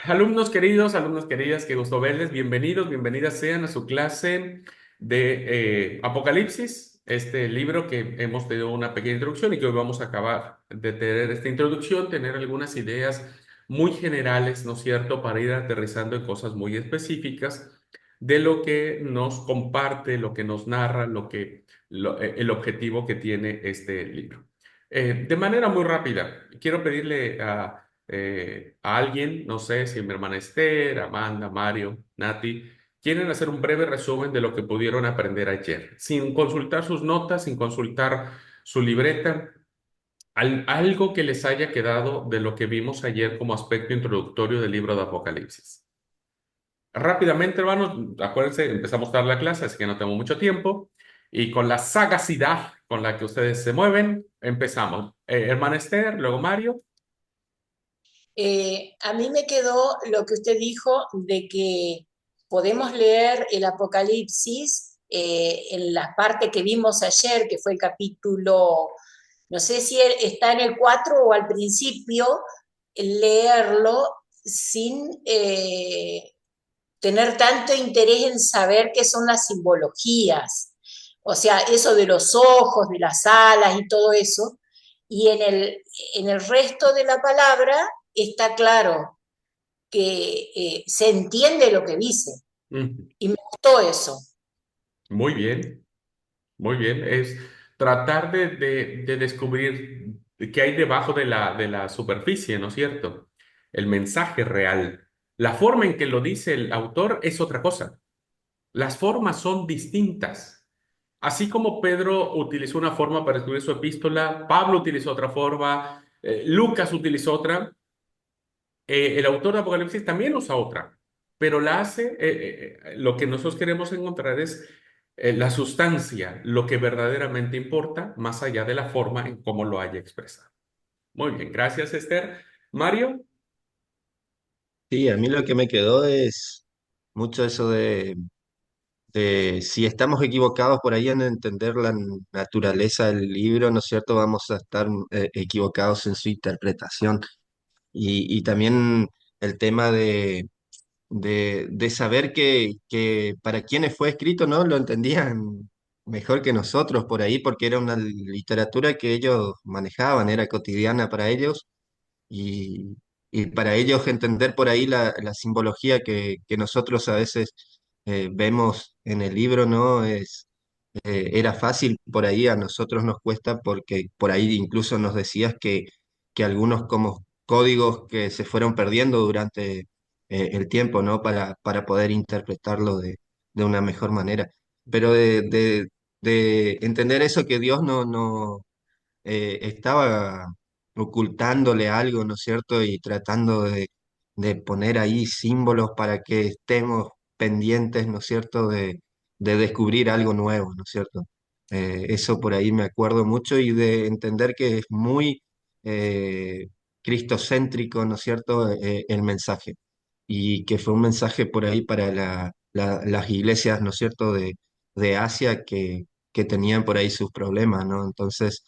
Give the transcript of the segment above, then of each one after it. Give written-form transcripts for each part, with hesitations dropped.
Alumnos queridos, alumnas queridas, qué gusto verles. Bienvenidos, bienvenidas sean a su clase de Apocalipsis, este libro que hemos tenido una pequeña introducción y que hoy vamos a acabar de tener esta introducción, tener algunas ideas muy generales, ¿no es cierto?, para ir aterrizando en cosas muy específicas de lo que nos comparte, lo que nos narra, el objetivo que tiene este libro. De manera muy rápida, quiero pedirle a alguien, no sé si mi hermana Esther, Amanda, Mario, Nati, quieren hacer un breve resumen de lo que pudieron aprender ayer, sin consultar sus notas, sin consultar su libreta, algo que les haya quedado de lo que vimos ayer como aspecto introductorio del libro de Apocalipsis. Rápidamente, hermanos, acuérdense, empezamos a dar la clase, así que no tengo mucho tiempo. Y con la sagacidad con la que ustedes se mueven, empezamos. Hermana Esther, luego Mario. A mí me quedó lo que usted dijo de que podemos leer el Apocalipsis en la parte que vimos ayer, que fue el capítulo, no sé si está en el 4 o al principio, leerlo sin tener tanto interés en saber qué son las simbologías. O sea, eso de los ojos, de las alas y todo eso. Y en el resto de la palabra está claro que se entiende lo que dice. Ujú. Y me gustó eso. Muy bien. Muy bien, es tratar de descubrir qué hay debajo de la superficie, ¿no es cierto? El mensaje real. La forma en que lo dice el autor es otra cosa. Las formas son distintas. Así como Pedro utilizó una forma para escribir su epístola, Pablo utilizó otra forma, Lucas utilizó otra, el autor de Apocalipsis también usa otra, pero la hace, lo que nosotros queremos encontrar es la sustancia, lo que verdaderamente importa, más allá de la forma en cómo lo haya expresado. Muy bien, gracias Esther. Mario, Sí, a mí lo que me quedó es mucho eso de si estamos equivocados por ahí en entender la naturaleza del libro, ¿no es cierto? Vamos a estar equivocados en su interpretación. Y también el tema de saber que para quienes fue escrito, ¿no? Lo entendían mejor que nosotros por ahí, porque era una literatura que ellos manejaban, era cotidiana para ellos y, y para ellos entender por ahí la simbología que nosotros a veces vemos en el libro, ¿no? Era fácil por ahí, a nosotros nos cuesta porque por ahí incluso nos decías que algunos como códigos que se fueron perdiendo durante el tiempo, ¿no? Para poder interpretarlo de una mejor manera. Pero de entender eso que Dios no estaba ocultándole algo, ¿no es cierto? Y tratando de poner ahí símbolos para que estemos pendientes, ¿no es cierto? De descubrir algo nuevo, ¿no es cierto? Eso por ahí me acuerdo mucho y de entender que es muy eh, cristocéntrico, ¿no es cierto? El mensaje. Y que fue un mensaje por ahí para las iglesias, ¿no es cierto? De Asia que tenían por ahí sus problemas, ¿no? Entonces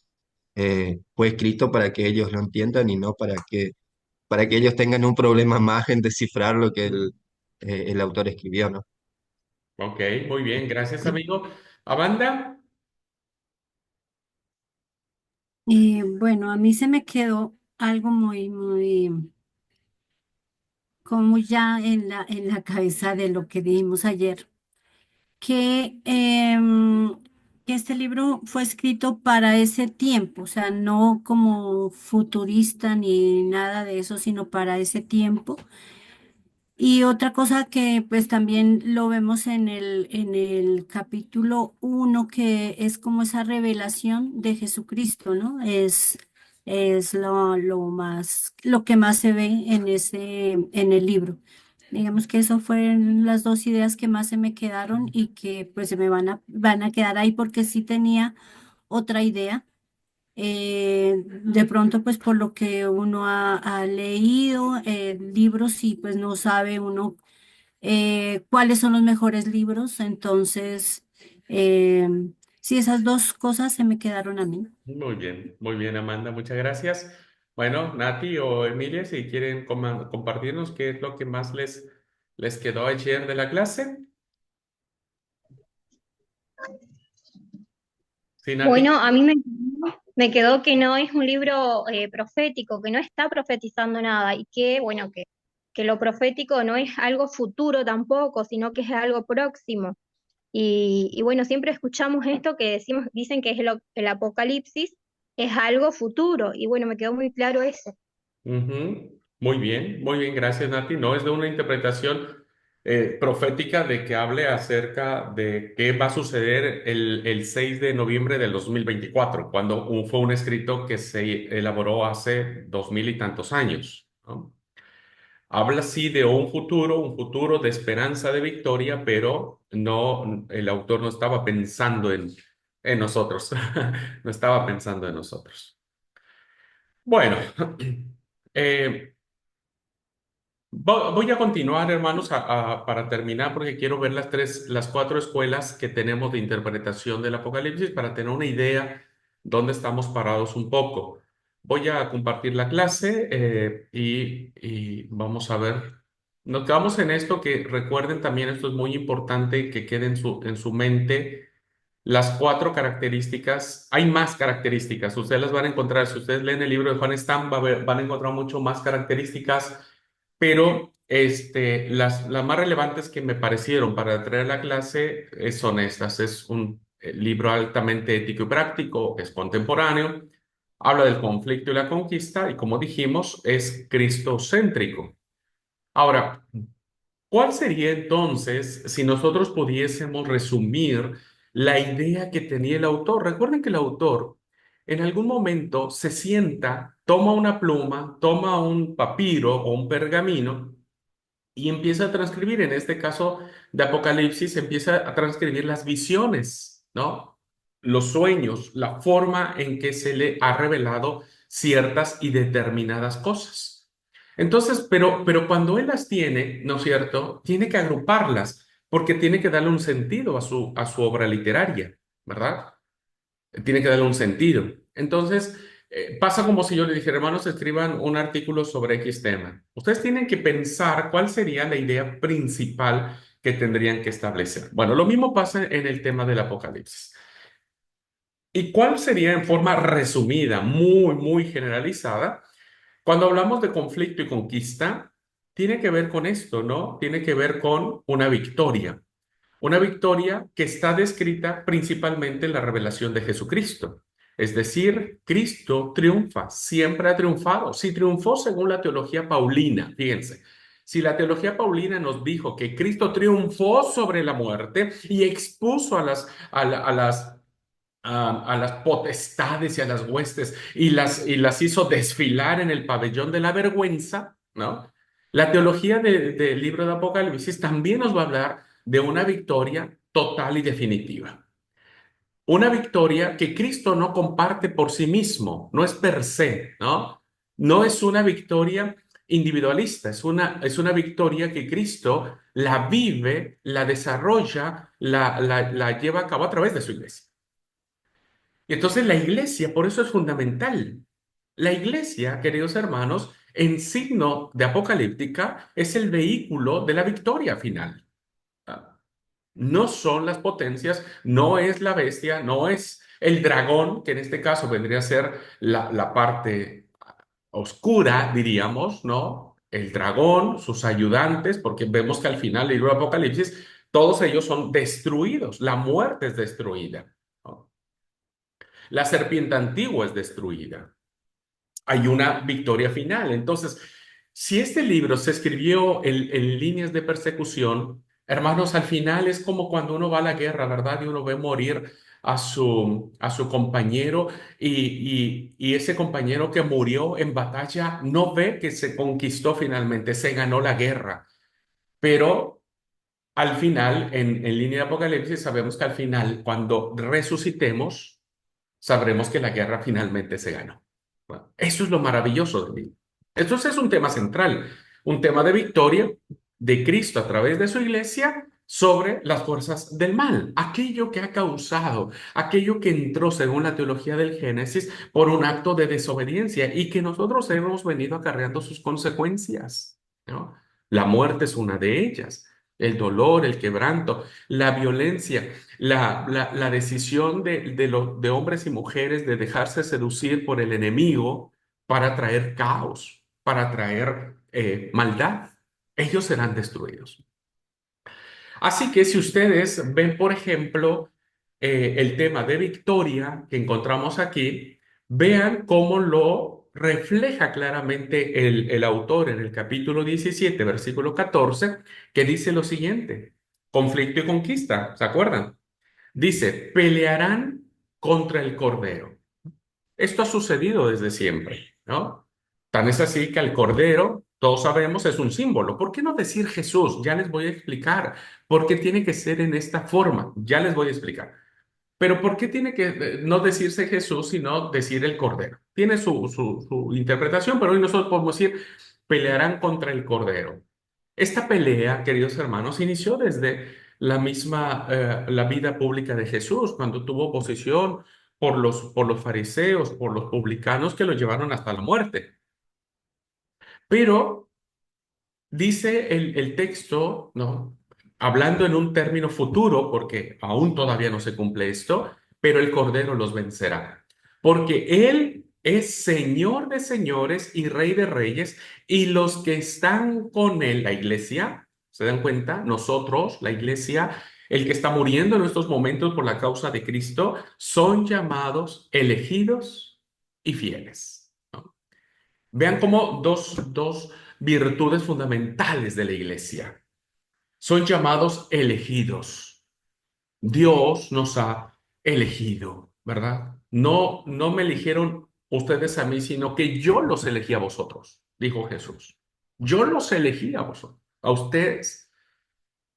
fue escrito para que ellos lo entiendan y no para que ellos tengan un problema más en descifrar lo que el autor escribió, ¿no? ok, muy bien, gracias amigo. Amanda, Bueno, a mí se me quedó algo muy, como ya en la cabeza de lo que dijimos ayer, que, que este libro fue escrito para ese tiempo, o sea, no como futurista ni nada de eso, sino para ese tiempo. Y otra cosa que pues también lo vemos en el capítulo 1 que es como esa revelación de Jesucristo, ¿no? Es lo que más se ve en en el libro. Digamos que eso fueron las dos ideas que más se me quedaron y que pues se me van a quedar ahí porque sí tenía otra idea de pronto, pues por lo que uno ha leído, libros y pues no sabe uno cuáles son los mejores libros. Entonces, eh, sí, esas dos cosas se me quedaron a mí. muy bien, Amanda, muchas gracias. Bueno, Nati o Emilia, si quieren compartirnos qué es lo que más les quedó ayer de la clase. Sí, Nati. Bueno, a mí me quedó que no es un libro profético, que no está profetizando nada y que, bueno, que lo profético no es algo futuro tampoco, sino que es algo próximo. Y bueno, siempre escuchamos esto que dicen que es el apocalipsis, es algo futuro. Y bueno, me quedó muy claro eso. Ujú. Muy bien, gracias, Nati. No es de una interpretación profética de que hable acerca de qué va a suceder el 6 de noviembre del 2024, cuando fue un escrito que se elaboró hace 2000 y tantos años, ¿no? Habla sí de un futuro de esperanza de victoria, pero no, el autor no estaba pensando en nosotros, no estaba pensando en nosotros. Bueno, eh, voy a continuar, hermanos, para terminar, porque quiero ver las cuatro escuelas que tenemos de interpretación del Apocalipsis para tener una idea dónde estamos parados un poco. Voy a compartir la clase y vamos a ver. Nos quedamos en esto, que recuerden también, esto es muy importante, que quede en su mente las cuatro características. Hay más características, ustedes las van a encontrar. Si ustedes leen el libro de Juan Stam, van a encontrar mucho más características, pero las más relevantes que me parecieron para traer la clase son estas. Es un libro altamente ético y práctico, es contemporáneo, habla del conflicto y la conquista y, como dijimos, es cristocéntrico. Ahora, ¿cuál sería entonces si nosotros pudiésemos resumir la idea que tenía el autor? Recuerden que el autor en algún momento se sienta, toma una pluma, toma un papiro o un pergamino y empieza a transcribir. En este caso de Apocalipsis, empieza a transcribir las visiones, ¿no? Los sueños, la forma en que se le ha revelado ciertas y determinadas cosas. Entonces, pero cuando él las tiene, ¿no es cierto? Tiene que agruparlas porque tiene que darle un sentido a su obra literaria, ¿verdad? Tiene que darle un sentido. Entonces, pasa como si yo le dijera, hermanos, escriban un artículo sobre X tema. Ustedes tienen que pensar cuál sería la idea principal que tendrían que establecer. Bueno, lo mismo pasa en el tema del Apocalipsis. ¿Y cuál sería en forma resumida, muy, muy generalizada? Cuando hablamos de conflicto y conquista, tiene que ver con esto, ¿no? Tiene que ver con una victoria. Una victoria que está descrita principalmente en la revelación de Jesucristo. Es decir, Cristo triunfa, siempre ha triunfado. Si triunfó según la teología paulina, fíjense, si la teología paulina nos dijo que Cristo triunfó sobre la muerte y expuso a las potestades y a las huestes y las hizo desfilar en el pabellón de la vergüenza, ¿no? La teología del libro de Apocalipsis también nos va a hablar de una victoria total y definitiva. Una victoria que Cristo no comparte por sí mismo, no es per se, ¿no? No es una victoria individualista, es una victoria que Cristo la vive, la desarrolla, la lleva a cabo a través de su iglesia. Y entonces la iglesia, por eso es fundamental. La iglesia, queridos hermanos, en signo de apocalíptica, es el vehículo de la victoria final. Ah, No son las potencias, no es la bestia, no es el dragón, que en este caso vendría a ser la parte oscura, diríamos, ¿no? El dragón, sus ayudantes, porque vemos que al final del libro de Apocalipsis, todos ellos son destruidos, la muerte es destruida, ¿no? La serpiente antigua es destruida. Hay una victoria final. Entonces, si este libro se escribió en líneas de persecución, hermanos, al final es como cuando uno va a la guerra, ¿verdad? Y uno ve morir a su compañero y ese compañero que murió en batalla no ve que se conquistó finalmente, se ganó la guerra. Pero al final, en línea de Apocalipsis, sabemos que al final, cuando resucitemos, sabremos que la guerra finalmente se ganó. Bueno, eso es lo maravilloso de mí. Entonces es un tema central, un tema de victoria de Cristo a través de su iglesia sobre las fuerzas del mal, aquello que ha causado, aquello que entró, según la teología del Génesis, por un acto de desobediencia y que nosotros hemos venido acarreando sus consecuencias, ¿no? La muerte es una de ellas, el dolor, el quebranto, la violencia, la decisión de hombres y mujeres de dejarse seducir por el enemigo para traer caos, para traer maldad. Ellos serán destruidos. Así que si ustedes ven, por ejemplo, el tema de victoria que encontramos aquí, vean cómo lo refleja claramente el autor en el capítulo 17, versículo 14, que dice lo siguiente: conflicto y conquista, ¿se acuerdan? Dice, pelearán contra el Cordero. Esto ha sucedido desde siempre, ¿no? Tan es así que el Cordero, todos sabemos, es un símbolo. ¿Por qué no decir Jesús? Ya les voy a explicar. ¿Por qué tiene que ser en esta forma? Ya les voy a explicar. Pero ¿por qué tiene que no decirse Jesús, sino decir el Cordero? Tiene su interpretación, pero hoy nosotros podemos decir, pelearán contra el Cordero. Esta pelea, queridos hermanos, inició desde la vida pública de Jesús, cuando tuvo oposición por los fariseos, por los publicanos que lo llevaron hasta la muerte. Pero dice el texto, ¿no? Hablando en un término futuro, porque aún todavía no se cumple esto, pero el Cordero los vencerá, porque Él es Señor de señores y Rey de reyes, y los que están con Él, la iglesia, ¿se dan cuenta? Nosotros, la iglesia, el que está muriendo en estos momentos por la causa de Cristo, son llamados elegidos y fieles, ¿no? Vean cómo dos virtudes fundamentales de la iglesia. Son llamados elegidos. Dios nos ha elegido, ¿verdad? No, no me eligieron ustedes a mí, sino que yo los elegí a vosotros, dijo Jesús. Yo los elegí a vosotros, a ustedes.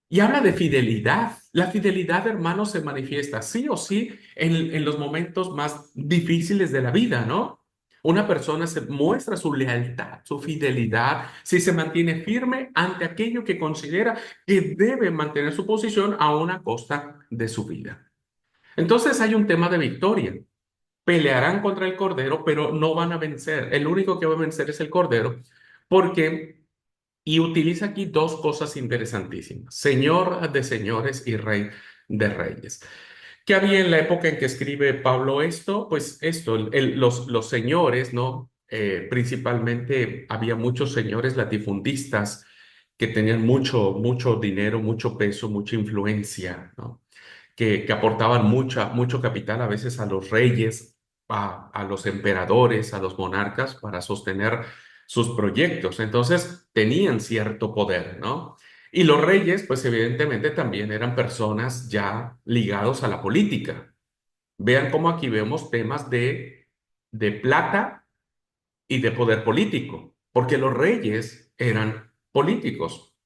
Y habla de fidelidad. La fidelidad, hermanos, se manifiesta sí o sí en los momentos más difíciles de la vida, ¿no? Una persona se muestra su lealtad, su fidelidad, si se mantiene firme ante aquello que considera que debe mantener su posición a una costa de su vida. Entonces hay un tema de victoria. Pelearán contra el Cordero, pero no van a vencer. El único que va a vencer es el Cordero, porque y utiliza aquí dos cosas interesantísimas: Señor de señores y Rey de reyes. ¿Qué había en la época en que escribe Pablo esto? Pues esto, los señores, ¿no? Principalmente había muchos señores latifundistas que tenían mucho dinero, mucho peso, mucha influencia, ¿no? Que aportaban mucho capital a veces a los reyes, a los emperadores, a los monarcas para sostener sus proyectos. Entonces tenían cierto poder, ¿no? Y los reyes, pues evidentemente también eran personas ya ligados a la política. Vean cómo aquí vemos temas de plata y de poder político, porque los reyes eran políticos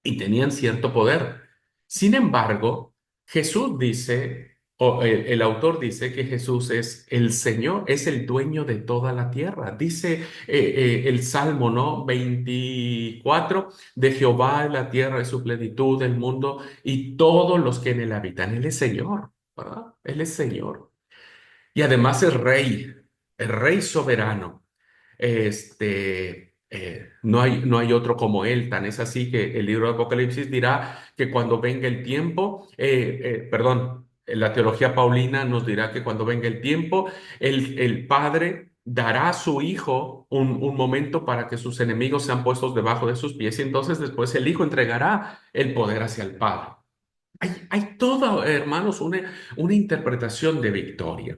y tenían cierto poder. Sin embargo, Jesús dice, o el autor dice que Jesús es el Señor, es el dueño de toda la tierra. Dice el Salmo, ¿no? 24, de Jehová es la tierra y su plenitud, el mundo y todos los que en él habitan. Él es Señor, ¿verdad? Él es Señor. Y además es Rey, el Rey soberano. No hay otro como él. Tan es así que el libro de Apocalipsis dirá que cuando venga el tiempo, perdón, la teología paulina nos dirá que cuando venga el tiempo, el Padre dará a su Hijo un momento para que sus enemigos sean puestos debajo de sus pies, y entonces después el Hijo entregará el poder hacia el Padre. Hay toda, hermanos, una interpretación de victoria.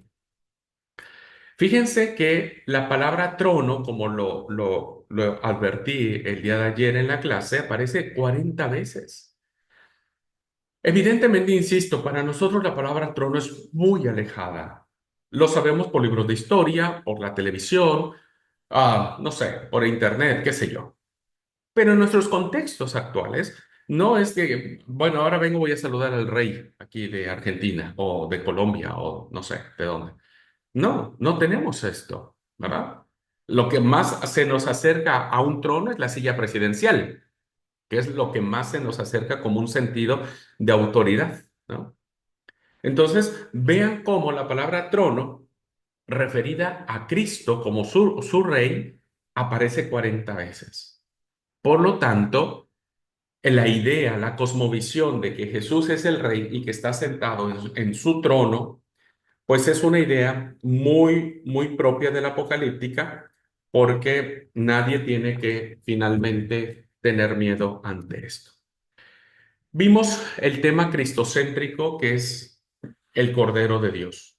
Fíjense que la palabra trono, como lo advertí el día de ayer en la clase, aparece 40 veces. Evidentemente, insisto, para nosotros la palabra trono es muy alejada. Lo sabemos por libros de historia, por la televisión, no sé, por internet, qué sé yo. Pero en nuestros contextos actuales, no es que, bueno, ahora vengo, voy a saludar al rey aquí de Argentina o de Colombia o no sé de dónde. No, no tenemos esto, ¿verdad? Lo que más se nos acerca a un trono es la silla presidencial, que es lo que más se nos acerca como un sentido de autoridad, ¿no? Entonces, vean cómo la palabra trono, referida a Cristo como su rey, aparece 40 veces. Por lo tanto, la idea, la cosmovisión de que Jesús es el rey y que está sentado en su trono, pues es una idea muy, muy propia de la apocalíptica, porque nadie tiene que finalmente tener miedo ante esto. Vimos el tema cristocéntrico, que es el Cordero de Dios.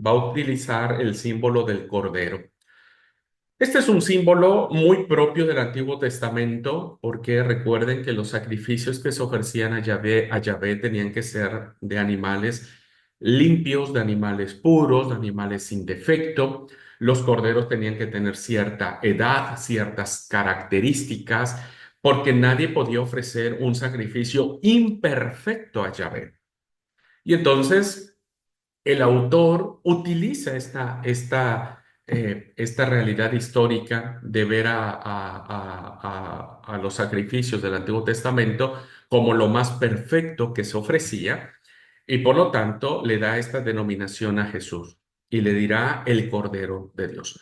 Va a utilizar el símbolo del Cordero. Este es un símbolo muy propio del Antiguo Testamento, porque recuerden que los sacrificios que se ofrecían a Yahvé tenían que ser de animales limpios, de animales puros, de animales sin defecto. Los corderos tenían que tener cierta edad, ciertas características, porque nadie podía ofrecer un sacrificio imperfecto a Yahvé. Y entonces el autor utiliza esta realidad histórica de ver a los sacrificios del Antiguo Testamento como lo más perfecto que se ofrecía, y por lo tanto le da esta denominación a Jesús y le dirá el Cordero de Dios.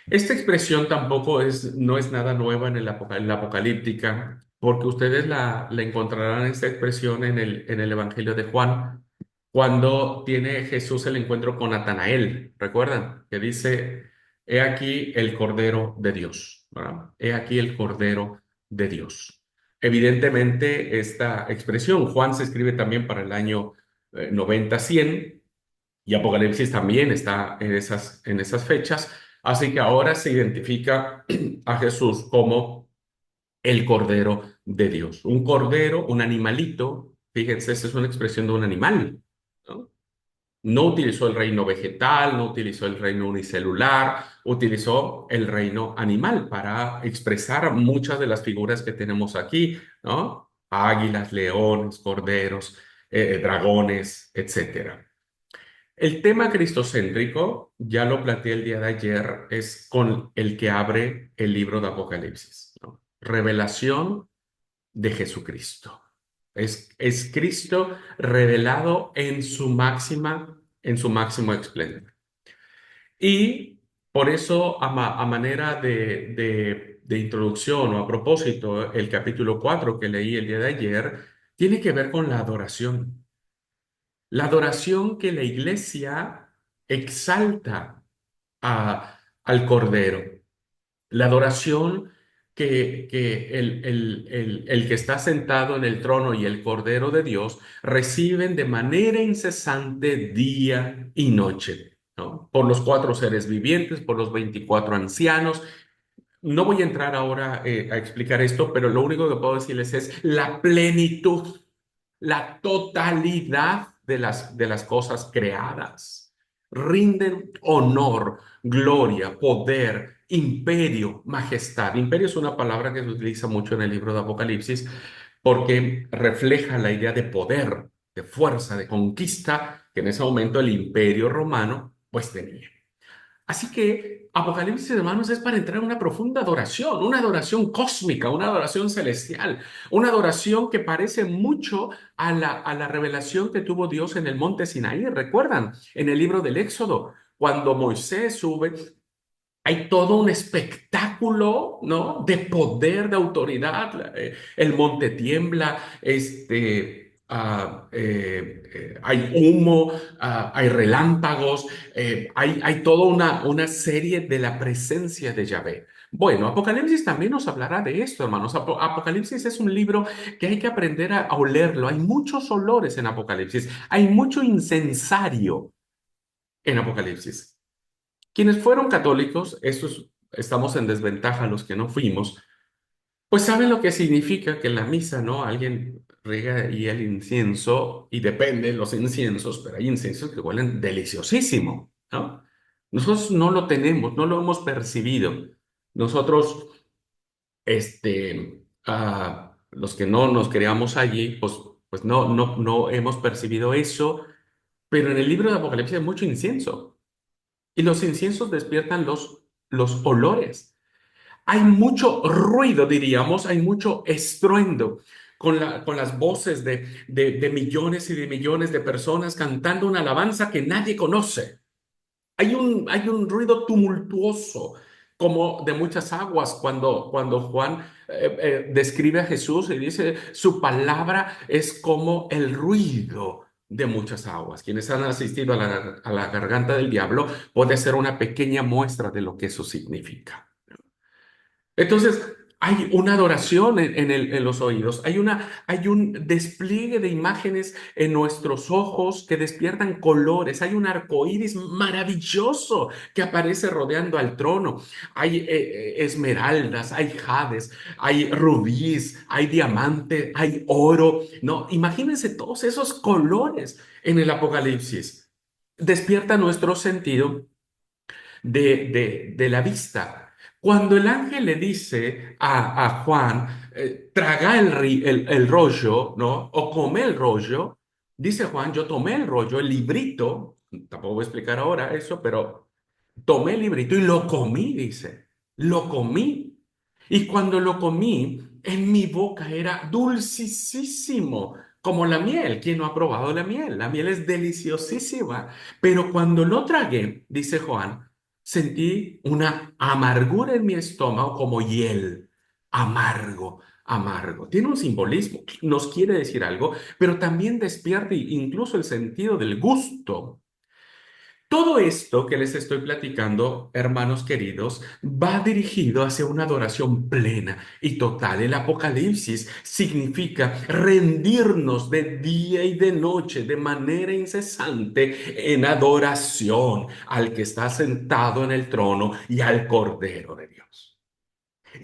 Esta expresión tampoco no es nada nueva en la apocalíptica, porque ustedes la encontrarán esta expresión en el Evangelio de Juan, cuando tiene Jesús el encuentro con Natanael. ¿Recuerdan? Que dice, he aquí el Cordero de Dios, ¿verdad? He aquí el Cordero de Dios. Evidentemente, esta expresión, Juan se escribe también para el año 90-100, y Apocalipsis también está en esas fechas. Así que ahora se identifica a Jesús como el Cordero de Dios. Un cordero, un animalito, fíjense, esa es una expresión de un animal, ¿no? No utilizó el reino vegetal, no utilizó el reino unicelular, utilizó el reino animal para expresar muchas de las figuras que tenemos aquí, ¿no? Águilas, leones, corderos, dragones, etcétera. El tema cristocéntrico, ya lo planteé el día de ayer, es con el que abre el libro de Apocalipsis, ¿no? Revelación de Jesucristo. Es Cristo revelado en su máximo esplendor. Y por eso, a manera de introducción o a propósito, el capítulo 4 que leí el día de ayer tiene que ver con la adoración. La adoración que la iglesia exalta al Cordero. La adoración que el que está sentado en el trono y el Cordero de Dios reciben de manera incesante día y noche, ¿no? Por los 4 seres vivientes, por los 24 ancianos. No voy a entrar ahora a explicar esto, pero lo único que puedo decirles es la plenitud, la totalidad de las cosas creadas. Rinden honor, gloria, poder, imperio, majestad. Imperio es una palabra que se utiliza mucho en el libro de Apocalipsis porque refleja la idea de poder, de fuerza, de conquista que en ese momento el imperio romano pues tenía. Así que Apocalipsis, hermanos, es para entrar en una profunda adoración, una adoración cósmica, una adoración celestial, una adoración que parece mucho a la revelación que tuvo Dios en el monte Sinaí. ¿Recuerdan? En el libro del Éxodo, cuando Moisés sube, hay todo un espectáculo, ¿no? De poder, de autoridad. El monte tiembla, hay humo, hay relámpagos, hay toda una serie de la presencia de Yahvé. Bueno, Apocalipsis también nos hablará de esto, hermanos. Apocalipsis es un libro que hay que aprender a olerlo. Hay muchos olores en Apocalipsis, hay mucho incensario en Apocalipsis. Quienes fueron católicos, estamos en desventaja los que no fuimos, pues saben lo que significa que en la misa, ¿no? Alguien riega ahí el incienso y depende de los inciensos, pero hay inciensos que huelen deliciosísimo, ¿no? Nosotros no lo tenemos, no lo hemos percibido. Nosotros, los que no nos creamos allí, pues no hemos percibido eso, pero en el libro de Apocalipsis hay mucho incienso. Y los inciensos despiertan los olores. Hay mucho ruido, diríamos, hay mucho estruendo con las voces de millones y de millones de personas cantando una alabanza que nadie conoce. Hay un ruido tumultuoso, como de muchas aguas, cuando Juan describe a Jesús y dice, su palabra es como el ruido de muchas aguas. Quienes han asistido a la garganta del diablo puede ser una pequeña muestra de lo que eso significa. Entonces, hay una adoración en los oídos, hay un despliegue de imágenes en nuestros ojos que despiertan colores, hay un arco iris maravilloso que aparece rodeando al trono, hay esmeraldas, hay jades, hay rubíes, hay diamante, hay oro, ¿no? Imagínense todos esos colores en el Apocalipsis. Despierta nuestro sentido de la vista. Cuando el ángel le dice a Juan, traga el rollo, ¿no? O come el rollo, dice Juan, yo tomé el rollo, el librito, tampoco voy a explicar ahora eso, pero tomé el librito y lo comí, dice, lo comí. Y cuando lo comí, en mi boca era dulcisísimo, como la miel. ¿Quién no ha probado la miel? La miel es deliciosísima. Pero cuando lo tragué, dice Juan, sentí una amargura en mi estómago como hiel, amargo, amargo. Tiene un simbolismo, nos quiere decir algo, pero también despierta incluso el sentido del gusto. Todo esto que les estoy platicando, hermanos queridos, va dirigido hacia una adoración plena y total. El Apocalipsis significa rendirnos de día y de noche de manera incesante en adoración al que está sentado en el trono y al Cordero de Dios.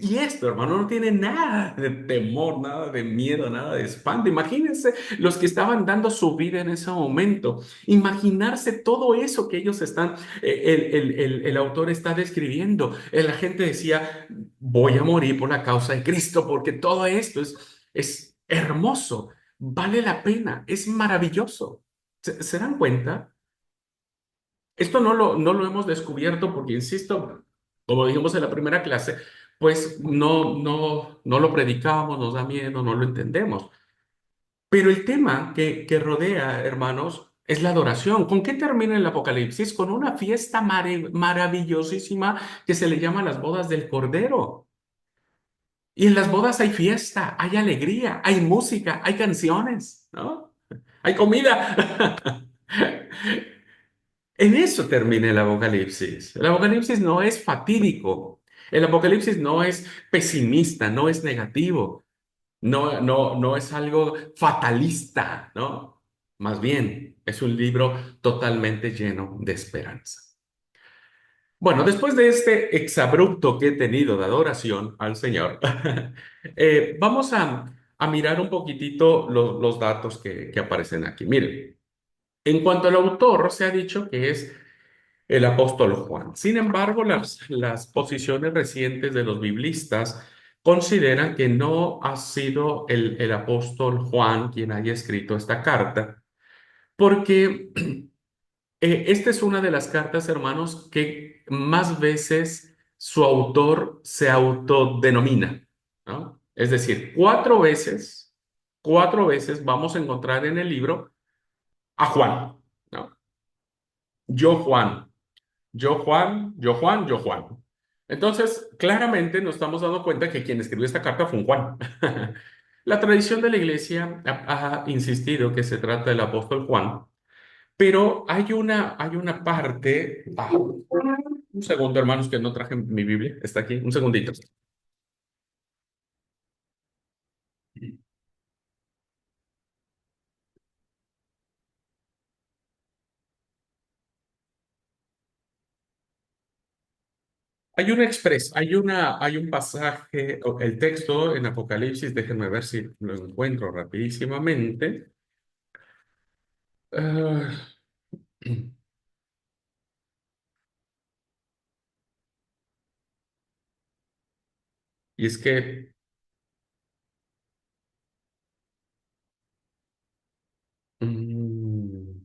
Y esto, hermano, no tiene nada de temor, nada de miedo, nada de espanto. Imagínense los que estaban dando su vida en ese momento. Imaginarse todo eso que ellos están, el autor está describiendo. La gente decía, voy a morir por la causa de Cristo, porque todo esto es hermoso, vale la pena, es maravilloso. ¿Se dan cuenta? Esto no lo hemos descubierto porque, insisto, como dijimos en la primera clase, pues no lo predicamos, nos da miedo, no lo entendemos. Pero el tema que rodea, hermanos, es la adoración. ¿Con qué termina el Apocalipsis? Con una fiesta maravillosísima que se le llama las bodas del Cordero. Y en las bodas hay fiesta, hay alegría, hay música, hay canciones, ¿no? Hay comida. En eso termina el Apocalipsis. El Apocalipsis no es fatídico. El Apocalipsis no es pesimista, no es negativo, no es algo fatalista, ¿no? Más bien, es un libro totalmente lleno de esperanza. Bueno, después de este exabrupto que he tenido de adoración al Señor, vamos a mirar un poquitito los datos que aparecen aquí. Miren, en cuanto al autor, se ha dicho que es el apóstol Juan. Sin embargo, las posiciones recientes de los biblistas consideran que no ha sido el apóstol Juan quien haya escrito esta carta, porque esta es una de las cartas, hermanos, que más veces su autor se autodenomina, ¿no? Es decir, cuatro veces vamos a encontrar en el libro a Juan, ¿no? Yo Juan. Yo Juan, yo Juan, yo Juan. Entonces, claramente nos estamos dando cuenta que quien escribió esta carta fue un Juan. La tradición de la iglesia ha insistido que se trata del apóstol Juan, pero hay una parte. Un segundo, hermanos, que no traje mi Biblia. Está aquí, un segundito. Hay un pasaje, o el texto en Apocalipsis, déjenme ver si lo encuentro rapidísimamente. Ah, y es que Mm,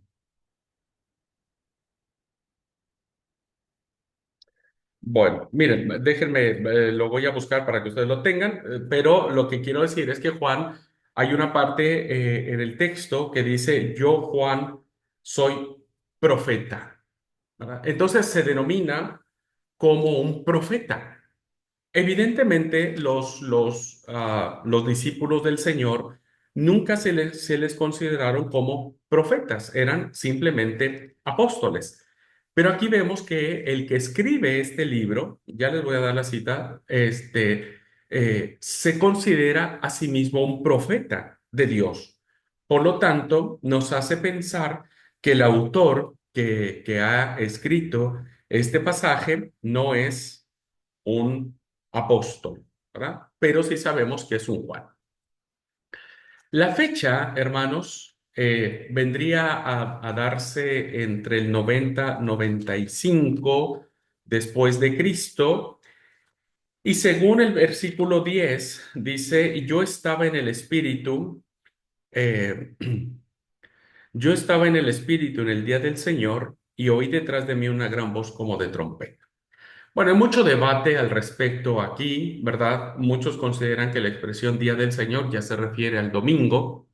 Bueno, miren, déjenme, lo voy a buscar para que ustedes lo tengan, pero lo que quiero decir es que Juan, hay una parte en el texto que dice, yo Juan soy profeta, ¿verdad? Entonces se denomina como un profeta. Evidentemente, los discípulos del Señor nunca se les consideraron como profetas, eran simplemente apóstoles. Pero aquí vemos que el que escribe este libro, ya les voy a dar la cita, se considera a sí mismo un profeta de Dios. Por lo tanto, nos hace pensar que el autor que ha escrito este pasaje no es un apóstol, ¿verdad? Pero sí sabemos que es un Juan. La fecha, hermanos, vendría a darse entre el 90-95 después de Cristo. Y según el versículo 10 dice, y yo estaba en el Espíritu, eh, yo estaba en el Espíritu en el día del Señor y oí detrás de mí una gran voz como de trompeta. Bueno, hay mucho debate al respecto aquí, ¿verdad? Muchos consideran que la expresión Día del Señor ya se refiere al domingo,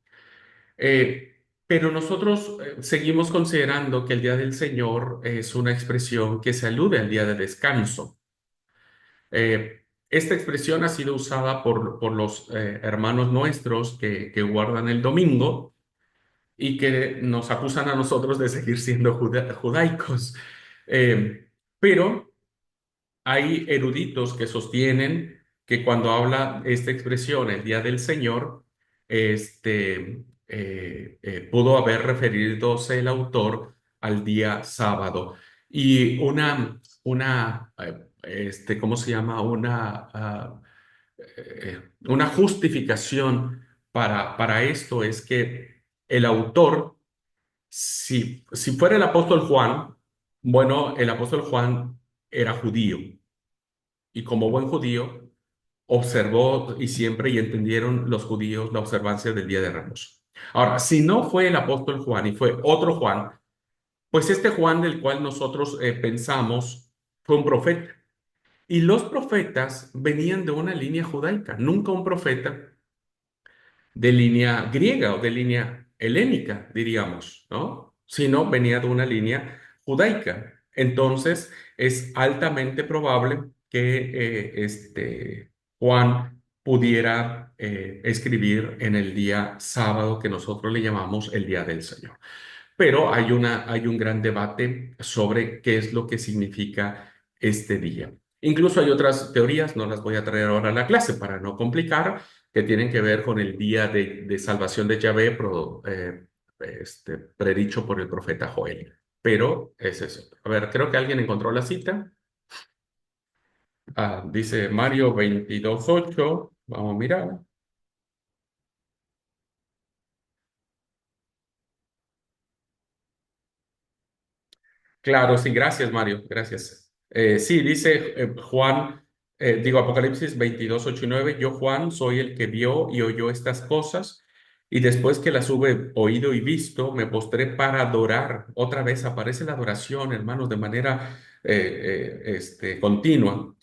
pero nosotros seguimos considerando que el Día del Señor es una expresión que se alude al día de descanso. Esta expresión ha sido usada por los hermanos nuestros que guardan el domingo y que nos acusan a nosotros de seguir siendo judaicos. Pero hay eruditos que sostienen que cuando habla esta expresión, el día del Señor, pudo haber referidos el autor al día sábado. Y ¿cómo se llama? Una justificación para esto es que el autor, si fuera el apóstol Juan, bueno, el apóstol Juan era judío y como buen judío observó y siempre y entendieron los judíos la observancia del Día de Ramos. Ahora, si no fue el apóstol Juan y fue otro Juan, pues este Juan del cual nosotros pensamos fue un profeta. Y los profetas venían de una línea judaica, nunca un profeta de línea griega o de línea helénica, diríamos, ¿no? Sino venía de una línea judaica. Entonces, es altamente probable que Juan pudiera escribir en el día sábado que nosotros le llamamos el día del Señor. Pero hay un gran debate sobre qué es lo que significa este día. Incluso hay otras teorías, no las voy a traer ahora a la clase para no complicar, que tienen que ver con el día de salvación de Yahvé, predicho por el profeta Joel. Pero es eso. A ver, creo que alguien encontró la cita. Dice Mario 22:8. Vamos a mirar. Claro, sí, gracias, Mario, gracias. Sí, dice Juan, digo Apocalipsis 22:8 y 9. Yo, Juan, soy el que vio y oyó estas cosas, y después que las hube oído y visto, me postré para adorar. Otra vez aparece la adoración, hermanos, de manera continua,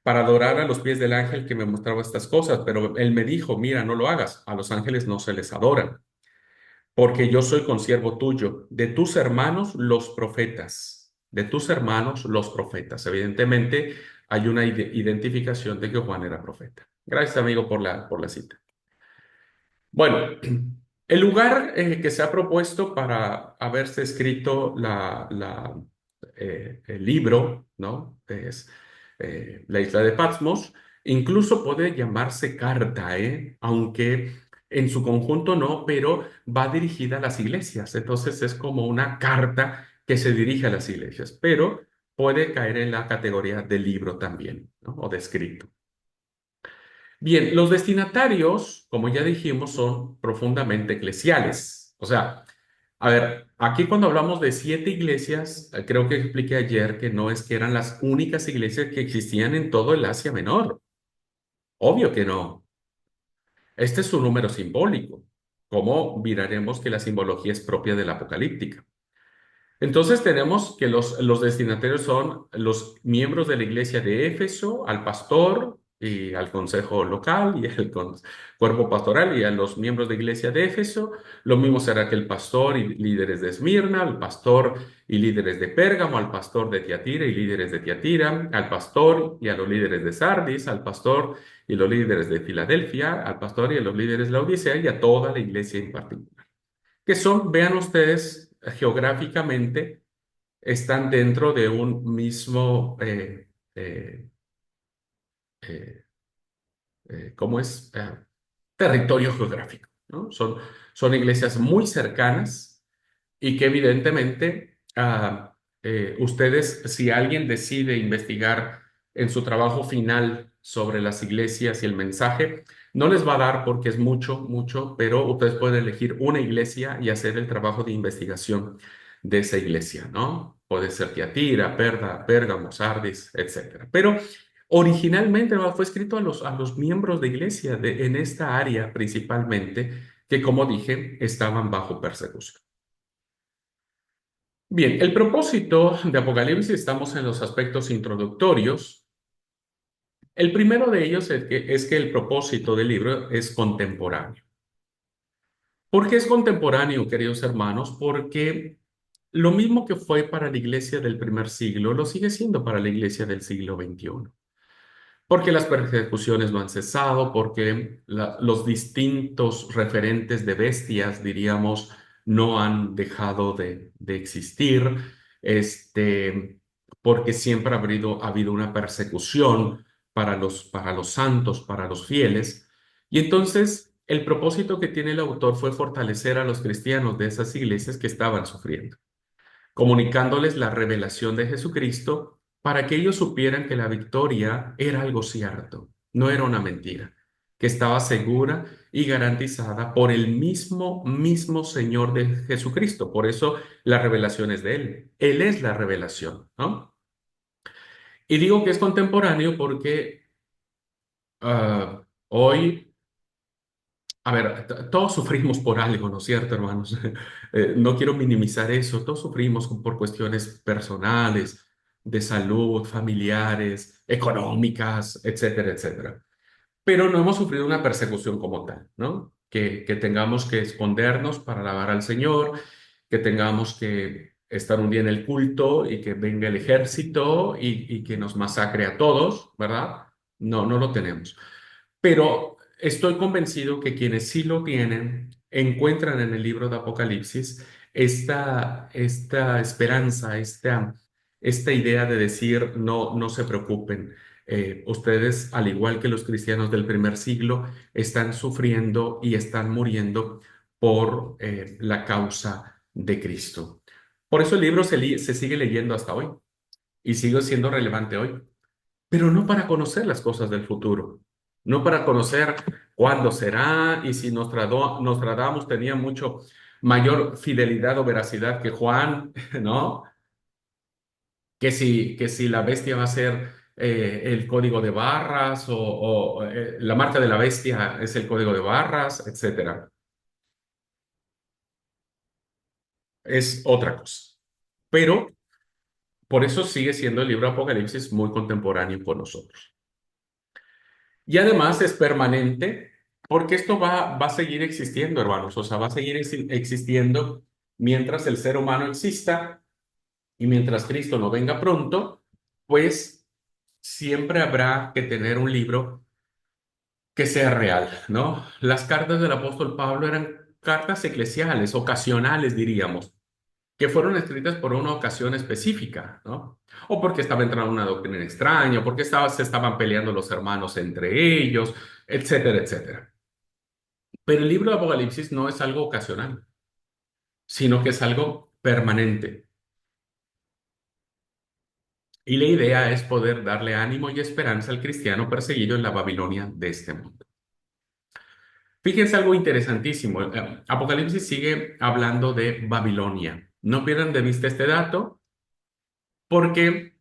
para adorar a los pies del ángel que me mostraba estas cosas, pero él me dijo, mira, no lo hagas, a los ángeles no se les adora porque yo soy consiervo tuyo, de tus hermanos los profetas, de tus hermanos los profetas. Evidentemente hay una identificación de que Juan era profeta. Gracias, amigo, por la cita. Bueno, el lugar que se ha propuesto para haberse escrito el libro, ¿no? Es la isla de Patmos. Incluso puede llamarse carta, aunque en su conjunto no, pero va dirigida a las iglesias. Entonces es como una carta que se dirige a las iglesias, pero puede caer en la categoría de libro también, ¿no? O de escrito. Bien, los destinatarios, como ya dijimos, son profundamente eclesiales. O sea, a ver, aquí cuando hablamos de 7 iglesias, creo que expliqué ayer que no es que eran las únicas iglesias que existían en todo el Asia Menor. Obvio que no. Este es un número simbólico. ¿Cómo miraremos que la simbología es propia de la apocalíptica? Entonces tenemos que los destinatarios son los miembros de la iglesia de Éfeso, al pastor y al consejo local y al cuerpo pastoral y a los miembros de iglesia de Éfeso. Lo mismo será que el pastor y líderes de Esmirna, al pastor y líderes de Pérgamo, al pastor de Tiatira y líderes de Tiatira, al pastor y a los líderes de Sardis, al pastor y los líderes de Filadelfia, al pastor y a los líderes de la Odisea y a toda la iglesia en particular. Que son, vean ustedes geográficamente, están dentro de un mismo, eh, eh, ¿cómo es? Territorio geográfico, ¿no? Son iglesias muy cercanas y que evidentemente ustedes, si alguien decide investigar en su trabajo final sobre las iglesias y el mensaje, no les va a dar porque es mucho, mucho, pero ustedes pueden elegir una iglesia y hacer el trabajo de investigación de esa iglesia, ¿no? Puede ser Tiatira, Pérgamo, Sardis, etcétera. Pero originalmente fue escrito a los miembros de iglesia en esta área principalmente, que como dije, estaban bajo persecución. Bien, el propósito de Apocalipsis, estamos en los aspectos introductorios. El primero de ellos es que el propósito del libro es contemporáneo. ¿Por qué es contemporáneo, queridos hermanos? Porque lo mismo que fue para la iglesia del primer siglo, lo sigue siendo para la iglesia del siglo XXI. Porque las persecuciones no han cesado, porque los distintos referentes de bestias, diríamos, no han dejado de existir, porque siempre ha habido una persecución para los santos, para los fieles. Y entonces el propósito que tiene el autor fue fortalecer a los cristianos de esas iglesias que estaban sufriendo, comunicándoles la revelación de Jesucristo para que ellos supieran que la victoria era algo cierto, no era una mentira, que estaba segura y garantizada por el mismo Señor de Jesucristo. Por eso la revelación es de Él. Él es la revelación, ¿no? Y digo que es contemporáneo porque hoy... A ver, todos sufrimos por algo, ¿no es cierto, hermanos? No quiero minimizar eso. Todos sufrimos por cuestiones personales, de salud, familiares, económicas, etcétera, etcétera. Pero no hemos sufrido una persecución como tal, ¿no? Que tengamos que escondernos para alabar al Señor, que tengamos que estar un día en el culto y que venga el ejército y que nos masacre a todos, ¿verdad? No, no lo tenemos. Pero estoy convencido que quienes sí lo tienen encuentran en el libro de Apocalipsis esta esperanza, esta idea de decir, no, no se preocupen. Ustedes, al igual que los cristianos del primer siglo, están sufriendo y están muriendo por la causa de Cristo. Por eso el libro se sigue leyendo hasta hoy y sigue siendo relevante hoy, pero no para conocer las cosas del futuro, no para conocer cuándo será y si Nostradamus tenía mucho mayor fidelidad o veracidad que Juan, ¿no? Que si la bestia va a ser el código de barras o la marca de la bestia es el código de barras, etcétera. Es otra cosa. Pero por eso sigue siendo el libro Apocalipsis muy contemporáneo con nosotros. Y además es permanente porque esto va a seguir existiendo, hermanos. O sea, va a seguir existiendo mientras el ser humano exista y mientras Cristo no venga pronto, pues siempre habrá que tener un libro que sea real, ¿no? Las cartas del apóstol Pablo eran cartas eclesiales, ocasionales, diríamos, que fueron escritas por una ocasión específica, ¿no? O porque estaba entrando una doctrina extraña, o porque se estaban peleando los hermanos entre ellos, etcétera, etcétera. Pero el libro de Apocalipsis no es algo ocasional, sino que es algo permanente. Y la idea es poder darle ánimo y esperanza al cristiano perseguido en la Babilonia de este mundo. Fíjense algo interesantísimo. Apocalipsis sigue hablando de Babilonia. No pierdan de vista este dato, porque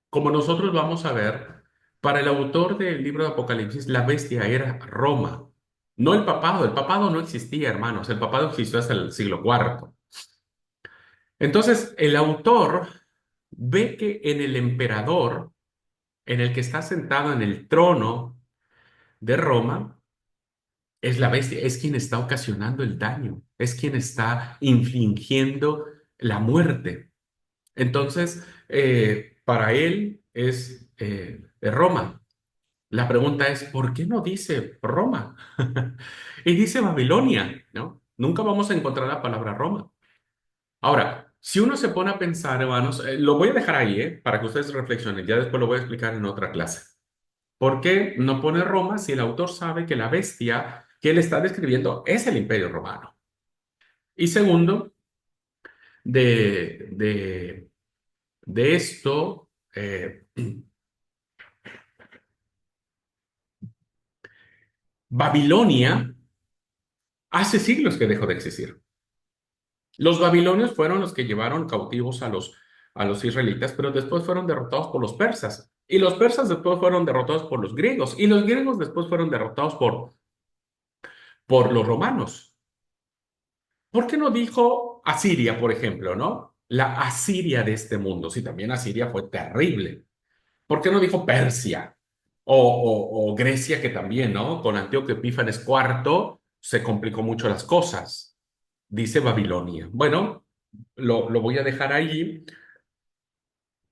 como nosotros vamos a ver, para el autor del libro de Apocalipsis, la bestia era Roma, no el papado. El papado no existía, hermanos. El papado existió hasta el siglo IV. Entonces, el autor ve que en el emperador, en el que está sentado en el trono de Roma, es la bestia, es quien está ocasionando el daño, es quien está infligiendo la muerte. Entonces, para él es Roma. La pregunta es, ¿por qué no dice Roma? Y dice Babilonia, ¿no? Nunca vamos a encontrar la palabra Roma. Ahora, si uno se pone a pensar, hermanos, lo voy a dejar ahí, para que ustedes reflexionen, ya después lo voy a explicar en otra clase. ¿Por qué no pone Roma si el autor sabe que la bestia que él está describiendo es el Imperio Romano? Y segundo, de, de, de esto, Babilonia hace siglos que dejó de existir. Los babilonios fueron los que llevaron cautivos a los israelitas, pero después fueron derrotados por los persas. Y los persas después fueron derrotados por los griegos. Y los griegos después fueron derrotados por los romanos. ¿Por qué no dijo Asiria, por ejemplo, no? La Asiria de este mundo. Sí, también Asiria fue terrible. ¿Por qué no dijo Persia? O Grecia, que también, ¿no? Con Antíoco Epífanes IV se complicó mucho las cosas. Dice Babilonia. Bueno, lo voy a dejar allí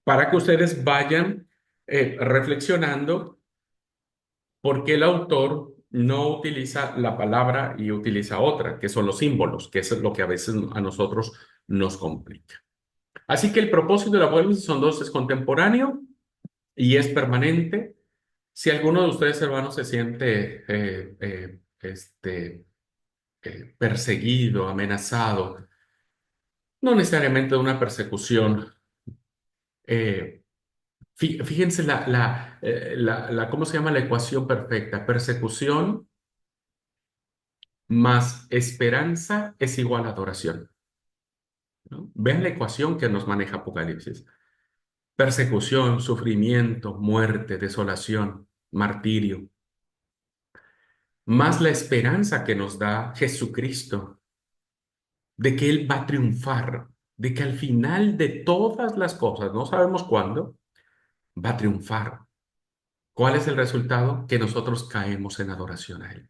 para que ustedes vayan reflexionando por qué el autor no utiliza la palabra y utiliza otra, que son los símbolos, que es lo que a veces a nosotros nos complica. Así que el propósito de la Apocalipsis son dos, es contemporáneo y es permanente. Si alguno de ustedes, hermanos, se siente perseguido, amenazado, no necesariamente de una persecución, eh, fíjense ¿cómo se llama la ecuación perfecta? Persecución más esperanza es igual a adoración, ¿no? Vean la ecuación que nos maneja Apocalipsis. Persecución, sufrimiento, muerte, desolación, martirio, más la esperanza que nos da Jesucristo de que Él va a triunfar, de que al final de todas las cosas, no sabemos cuándo, va a triunfar. ¿Cuál es el resultado? Que nosotros caemos en adoración a Él.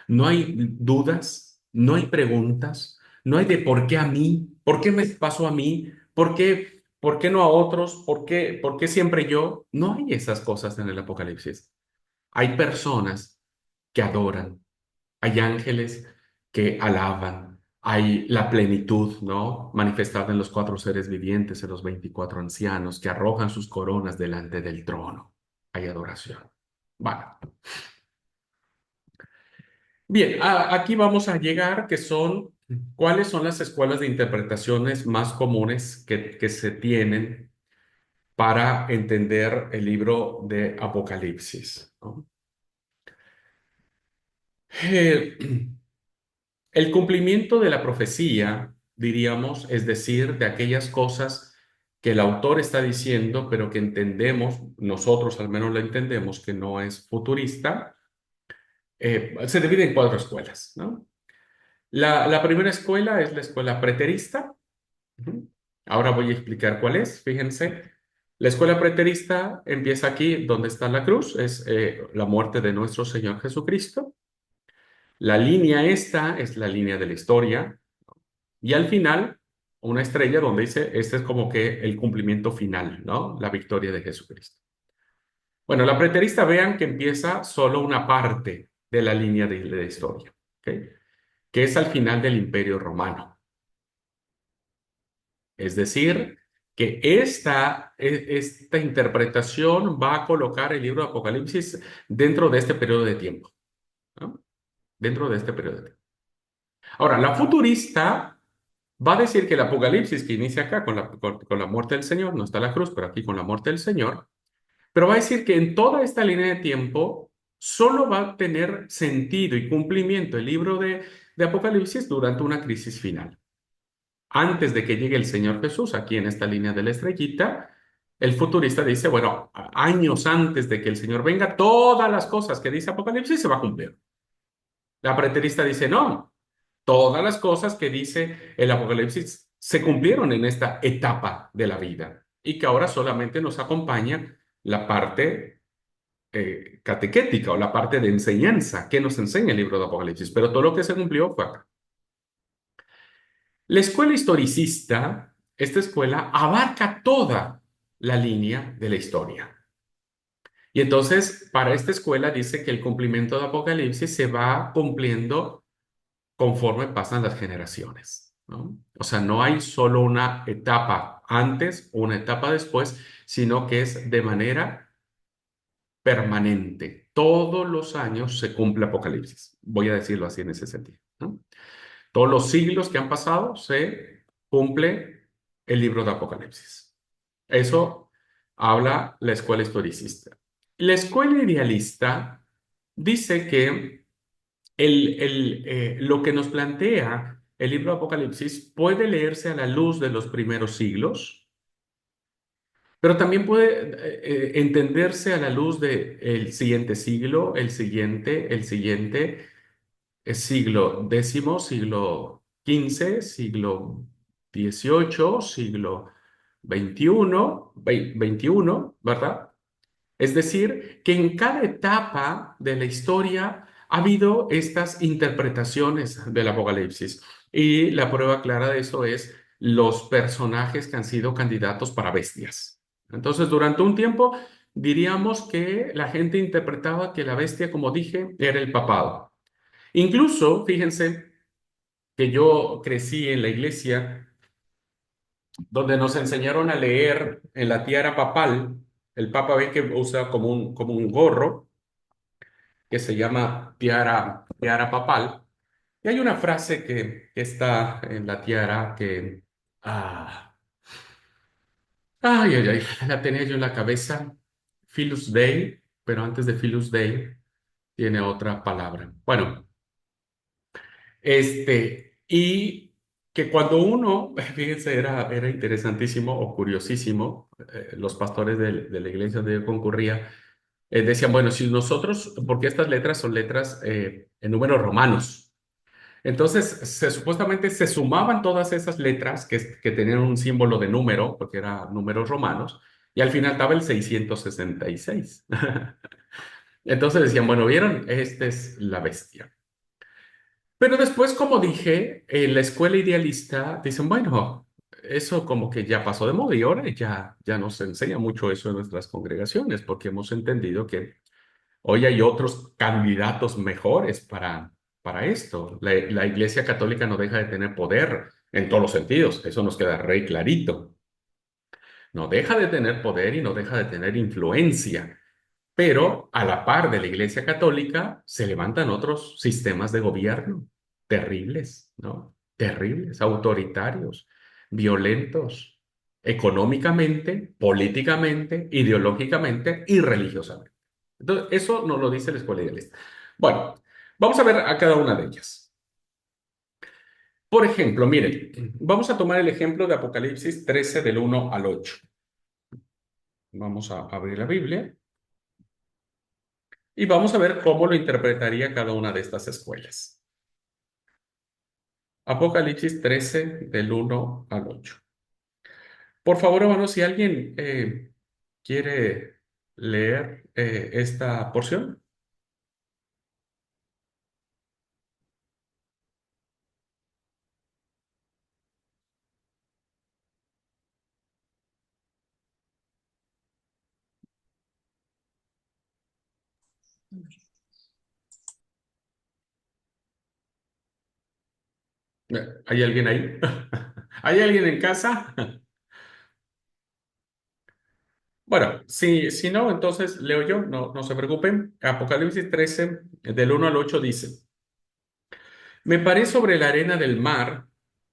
No hay dudas, no hay preguntas, no hay de por qué a mí, por qué me pasó a mí, por qué no a otros, por qué siempre yo. No hay esas cosas en el Apocalipsis. Hay personas que adoran, hay ángeles que alaban, hay la plenitud, ¿no? Manifestada en los cuatro seres vivientes, en los 24 ancianos que arrojan sus coronas delante del trono. Hay adoración. Bueno. Bien, aquí vamos a llegar, que son, ¿cuáles son las escuelas de interpretaciones más comunes que se tienen para entender el libro de Apocalipsis, ¿no? Eh, el cumplimiento de la profecía, diríamos, es decir, de aquellas cosas que el autor está diciendo, pero que entendemos, nosotros al menos lo entendemos, que no es futurista, se divide en cuatro escuelas, ¿no? La primera escuela es la escuela preterista. Ujú. Ahora voy a explicar cuál es. Fíjense, la escuela preterista empieza aquí donde está la cruz, es la muerte de nuestro Señor Jesucristo. La línea esta es la línea de la historia. Y al final, una estrella donde dice, este es como que el cumplimiento final, ¿no? La victoria de Jesucristo. Bueno, la preterista, vean que empieza solo una parte de la línea de la historia, ¿ok? Que es al final del Imperio Romano. Es decir, que esta interpretación va a colocar el libro de Apocalipsis dentro de este periodo de tiempo, ¿no? Dentro de este periodo de tiempo. Ahora, la futurista va a decir que el Apocalipsis que inicia acá con la muerte del Señor, no está la cruz, pero aquí con la muerte del Señor, pero va a decir que en toda esta línea de tiempo solo va a tener sentido y cumplimiento el libro de Apocalipsis durante una crisis final. Antes de que llegue el Señor Jesús, aquí en esta línea de la estrellita, el futurista dice, bueno, años antes de que el Señor venga, todas las cosas que dice Apocalipsis se va a cumplir. La preterista dice, no, todas las cosas que dice el Apocalipsis se cumplieron en esta etapa de la vida y que ahora solamente nos acompaña la parte catequética o la parte de enseñanza que nos enseña el libro de Apocalipsis, pero todo lo que se cumplió fue acá. La escuela historicista, esta escuela abarca toda la línea de la historia. Y entonces, para esta escuela dice que el cumplimiento de Apocalipsis se va cumpliendo conforme pasan las generaciones, ¿no? O sea, no hay solo una etapa antes o una etapa después, sino que es de manera permanente. Todos los años se cumple Apocalipsis. Voy a decirlo así en ese sentido, ¿no? Todos los siglos que han pasado se cumple el libro de Apocalipsis. Eso habla la escuela historicista. La escuela idealista dice que lo que nos plantea el libro de Apocalipsis puede leerse a la luz de los primeros siglos, pero también puede entenderse a la luz del siguiente siglo, el siguiente siglo décimo, siglo XV, siglo XVIII, siglo XXI, ¿verdad? Es decir, que en cada etapa de la historia ha habido estas interpretaciones del Apocalipsis. Y la prueba clara de eso es los personajes que han sido candidatos para bestias. Entonces, durante un tiempo diríamos que la gente interpretaba que la bestia, como dije, era el papado. Incluso, fíjense que yo crecí en la iglesia donde nos enseñaron a leer en la tiara papal. El papa ve que usa como un gorro que se llama tiara papal. Y hay una frase que está en la tiara que... Ah, la tenía yo en la cabeza. Filus Dei, pero antes de Filus Dei tiene otra palabra. Bueno, y que cuando uno, fíjense, era interesantísimo o curiosísimo, los pastores de la iglesia donde yo concurría, decían, bueno, si nosotros, porque estas letras son letras en números romanos, entonces supuestamente se sumaban todas esas letras que tenían un símbolo de número, porque eran números romanos, y al final estaba el 666. Entonces decían, bueno, ¿vieron? Esta es la bestia. Pero después, como dije, en la escuela idealista dicen, bueno, eso como que ya pasó de moda y ahora ya no se enseña mucho eso en nuestras congregaciones porque hemos entendido que hoy hay otros candidatos mejores para esto. La Iglesia Católica no deja de tener poder en todos los sentidos, eso nos queda re clarito. No deja de tener poder y no deja de tener influencia. Pero a la par de la Iglesia Católica se levantan otros sistemas de gobierno terribles, ¿no? Terribles, autoritarios, violentos, económicamente, políticamente, ideológicamente y religiosamente. Entonces, eso nos lo dice la escuela idealista. Bueno, vamos a ver a cada una de ellas. Por ejemplo, miren, vamos a tomar el ejemplo de Apocalipsis 13 del 1 al 8. Vamos a abrir la Biblia. Y vamos a ver cómo lo interpretaría cada una de estas escuelas. Apocalipsis 13, del 1 al 8. Por favor, hermanos, si alguien quiere leer esta porción. ¿Hay alguien ahí? ¿Hay alguien en casa? Bueno, si no, entonces leo yo, no se preocupen. Apocalipsis 13, del 1 al 8 dice, me paré sobre la arena del mar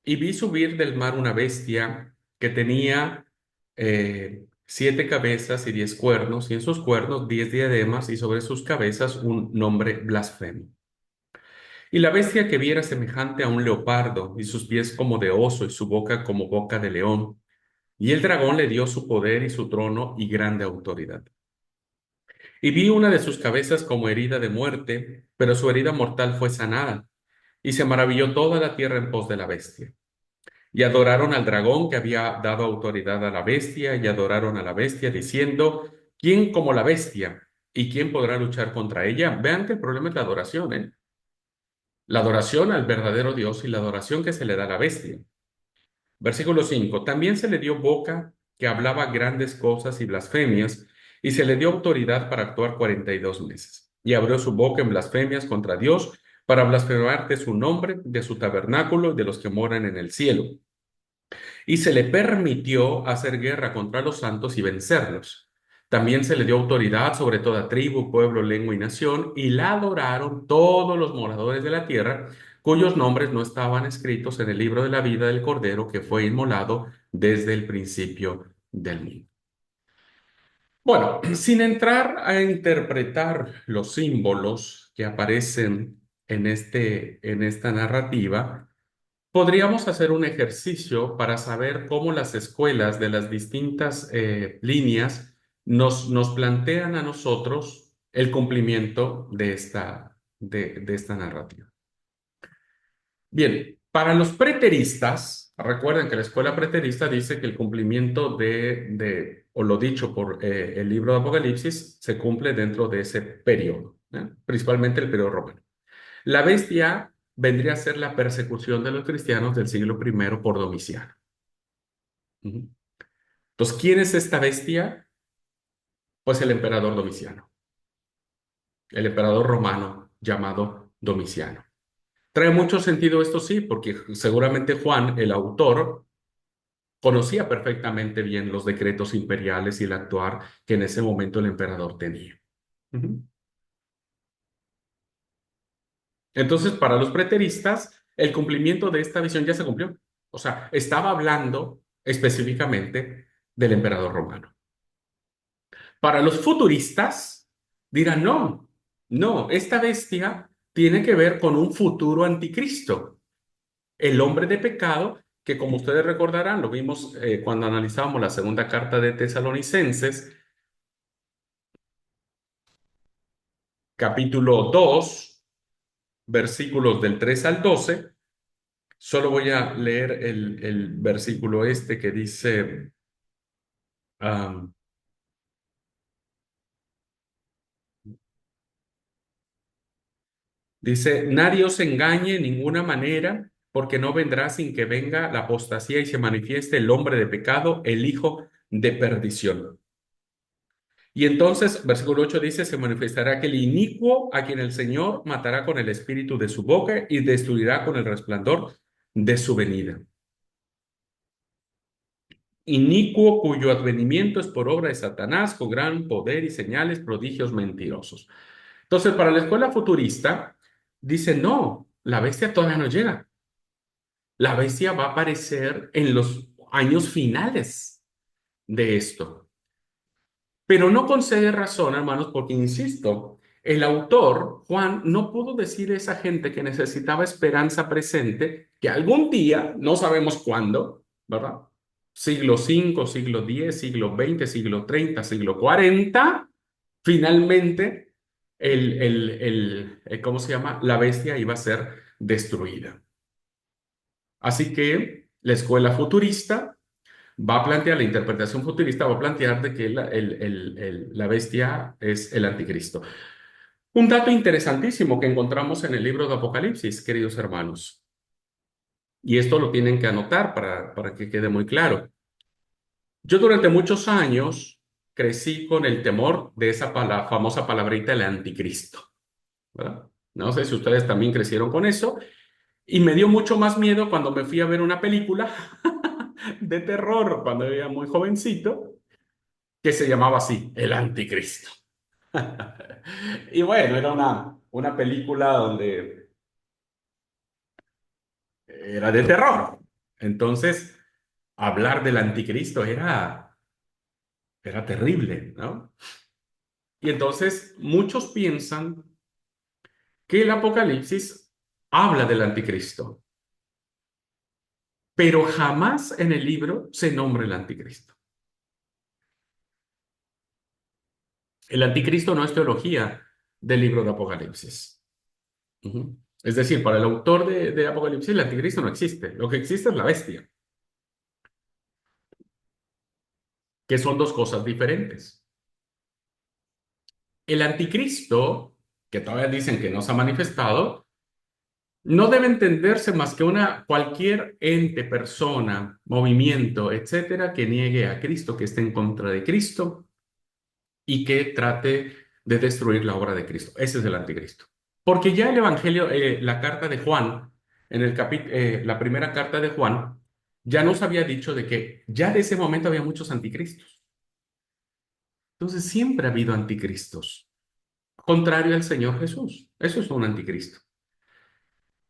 y vi subir del mar una bestia que tenía 7 cabezas y 10 cuernos, y en sus cuernos 10 diademas, y sobre sus cabezas un nombre blasfemo. Y la bestia que vi era semejante a un leopardo, y sus pies como de oso, y su boca como boca de león. Y el dragón le dio su poder y su trono y grande autoridad. Y vi una de sus cabezas como herida de muerte, pero su herida mortal fue sanada, y se maravilló toda la tierra en pos de la bestia. y adoraron al dragón que había dado autoridad a la bestia, y adoraron a la bestia diciendo, ¿quién como la bestia? ¿Y quién podrá luchar contra ella? Vean que el problema es la adoración, ¿eh? La adoración al verdadero Dios y la adoración que se le da a la bestia. Versículo 5. También se le dio boca que hablaba grandes cosas y blasfemias, y se le dio autoridad para actuar 42 meses. Y abrió su boca en blasfemias contra Dios para blasfemar de su nombre, de su tabernáculo y de los que moran en el cielo. Y se le permitió hacer guerra contra los santos y vencerlos. También se le dio autoridad sobre toda tribu, pueblo, lengua y nación, y la adoraron todos los moradores de la tierra, cuyos nombres no estaban escritos en el libro de la vida del Cordero que fue inmolado desde el principio del mundo. Bueno, sin entrar a interpretar los símbolos que aparecen en esta narrativa, podríamos hacer un ejercicio para saber cómo las escuelas de las distintas líneas nos plantean a nosotros el cumplimiento de esta narrativa. Bien, para los preteristas, recuerden que la escuela preterista dice que el cumplimiento o lo dicho por el libro de Apocalipsis, se cumple dentro de ese periodo, principalmente el periodo romano. La bestia vendría a ser la persecución de los cristianos del siglo I por Domiciano. Ujú. Entonces, ¿quién es esta bestia? Pues el emperador Domiciano, el emperador romano llamado Domiciano. Trae mucho sentido esto, sí, porque seguramente Juan, el autor, conocía perfectamente bien los decretos imperiales y el actuar que en ese momento el emperador tenía. Ujú. Entonces, para los preteristas, el cumplimiento de esta visión ya se cumplió. O sea, estaba hablando específicamente del emperador romano. Para los futuristas, dirán, no, no, esta bestia tiene que ver con un futuro anticristo, el hombre de pecado, que como ustedes recordarán, lo vimos cuando analizamos la segunda carta de Tesalonicenses, capítulo 2, versículos del 3 al 12. Solo voy a leer el versículo este que dice, um, dice, nadie os engañe en ninguna manera, porque no vendrá sin que venga la apostasía y se manifieste el hombre de pecado, el hijo de perdición. Y entonces, versículo 8 dice, se manifestará aquel inicuo a quien el Señor matará con el espíritu de su boca y destruirá con el resplandor de su venida. Inicuo cuyo advenimiento es por obra de Satanás, con gran poder y señales, prodigios mentirosos. Entonces, para la escuela futurista, dice, no, la bestia todavía no llega. La bestia va a aparecer en los años finales de esto. Pero no concede razón, hermanos, porque, insisto, el autor, Juan, no pudo decir a esa gente que necesitaba esperanza presente, que algún día, no sabemos cuándo, ¿verdad? Siglo V, siglo X, siglo XX, siglo 30, siglo 40, finalmente, ¿cómo se llama? La bestia iba a ser destruida. Así que la escuela futurista va a plantear, la interpretación futurista va a plantear de que la bestia es el anticristo. Un dato interesantísimo que encontramos en el libro de Apocalipsis, queridos hermanos, y esto lo tienen que anotar para que quede muy claro. Yo durante muchos años crecí con el temor de esa famosa palabrita, el anticristo, ¿verdad? No sé si ustedes también crecieron con eso, y me dio mucho más miedo cuando me fui a ver una película de terror cuando era muy jovencito, que se llamaba así, El Anticristo. Y bueno, era una película donde era de terror. Entonces, hablar del anticristo era terrible, ¿no? Y entonces muchos piensan que el Apocalipsis habla del anticristo, pero jamás en el libro se nombra el anticristo. El anticristo no es teología del libro de Apocalipsis. Ujú. Es decir, para el autor de Apocalipsis, el anticristo no existe. Lo que existe es la bestia. que son dos cosas diferentes. El anticristo, que todavía dicen que no se ha manifestado, no debe entenderse más que cualquier ente, persona, movimiento, etcétera, que niegue a Cristo, que esté en contra de Cristo y que trate de destruir la obra de Cristo. Ese es el anticristo. Porque ya el Evangelio, la carta de Juan, la primera carta de Juan, ya nos había dicho de que ya de ese momento había muchos anticristos. Entonces siempre ha habido anticristos, contrario al Señor Jesús. Eso es un anticristo.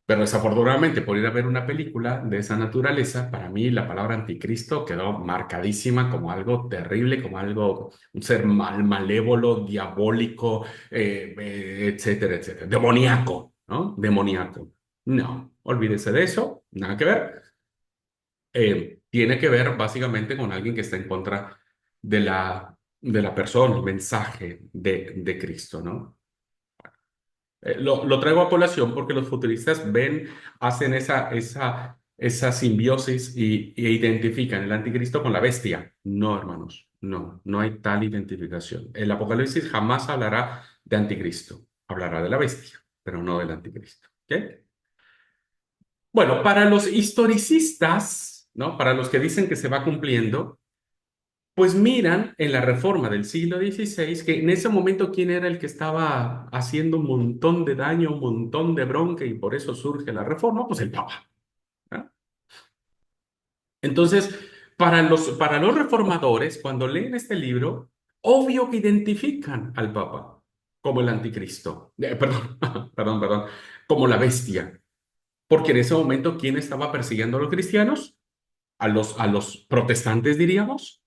Pero desafortunadamente, por ir a ver una película de esa naturaleza, para mí la palabra anticristo quedó marcadísima como algo terrible, como algo, un ser malévolo, diabólico, etcétera, etcétera. Demoníaco, ¿no? Demoníaco. No, olvídese de eso, nada que ver. Tiene que ver básicamente con alguien que está en contra de la persona, el mensaje de Cristo, ¿no? Lo traigo a colación porque los futuristas hacen esa simbiosis e identifican el anticristo con la bestia. No, hermanos, no hay tal identificación. El Apocalipsis jamás hablará de anticristo, hablará de la bestia, pero no del anticristo. ¿Ok? Bueno, para los historicistas, ¿no? Para los que dicen que se va cumpliendo, pues miran en la reforma del siglo XVI que en ese momento quién era el que estaba haciendo un montón de daño, un montón de bronca y por eso surge la reforma, pues el Papa, ¿no? Entonces, para los reformadores, cuando leen este libro, obvio que identifican al Papa como el anticristo, perdón, perdón, como la bestia, porque en ese momento, ¿quién estaba persiguiendo a los cristianos? A los protestantes, diríamos.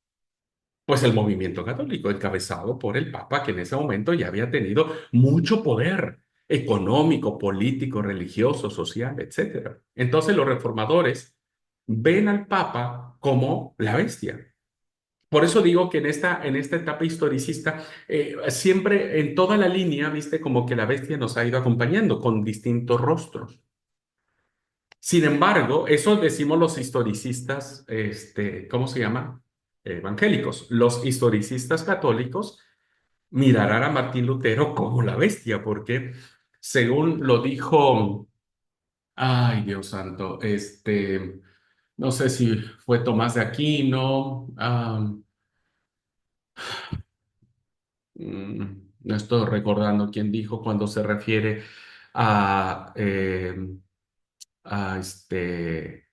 Pues el movimiento católico, encabezado por el Papa, que en ese momento ya había tenido mucho poder económico, político, religioso, social, etcétera. Entonces los reformadores ven al Papa como la bestia. Por eso digo que en esta etapa historicista, siempre en toda la línea, viste como que la bestia nos ha ido acompañando con distintos rostros. Sin embargo, eso decimos los historicistas, ¿cómo se llama? Evangélicos. Los historicistas católicos mirarán a Martín Lutero como la bestia, porque según lo dijo, ay Dios santo, no sé si fue Tomás de Aquino, no estoy recordando quién dijo cuando se refiere a, a este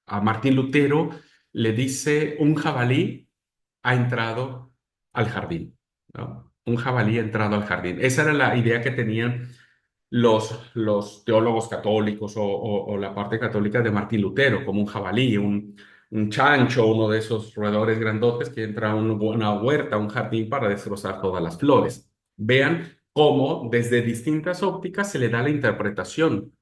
a Martín Lutero, le dice un jabalí ha entrado al jardín, ¿no? Un jabalí ha entrado al jardín. Esa era la idea que tenían los teólogos católicos o la parte católica de Martín Lutero, como un jabalí, un chancho, uno de esos roedores grandotes que entra a una huerta, un jardín para destrozar todas las flores. Vean cómo desde distintas ópticas se le da la interpretación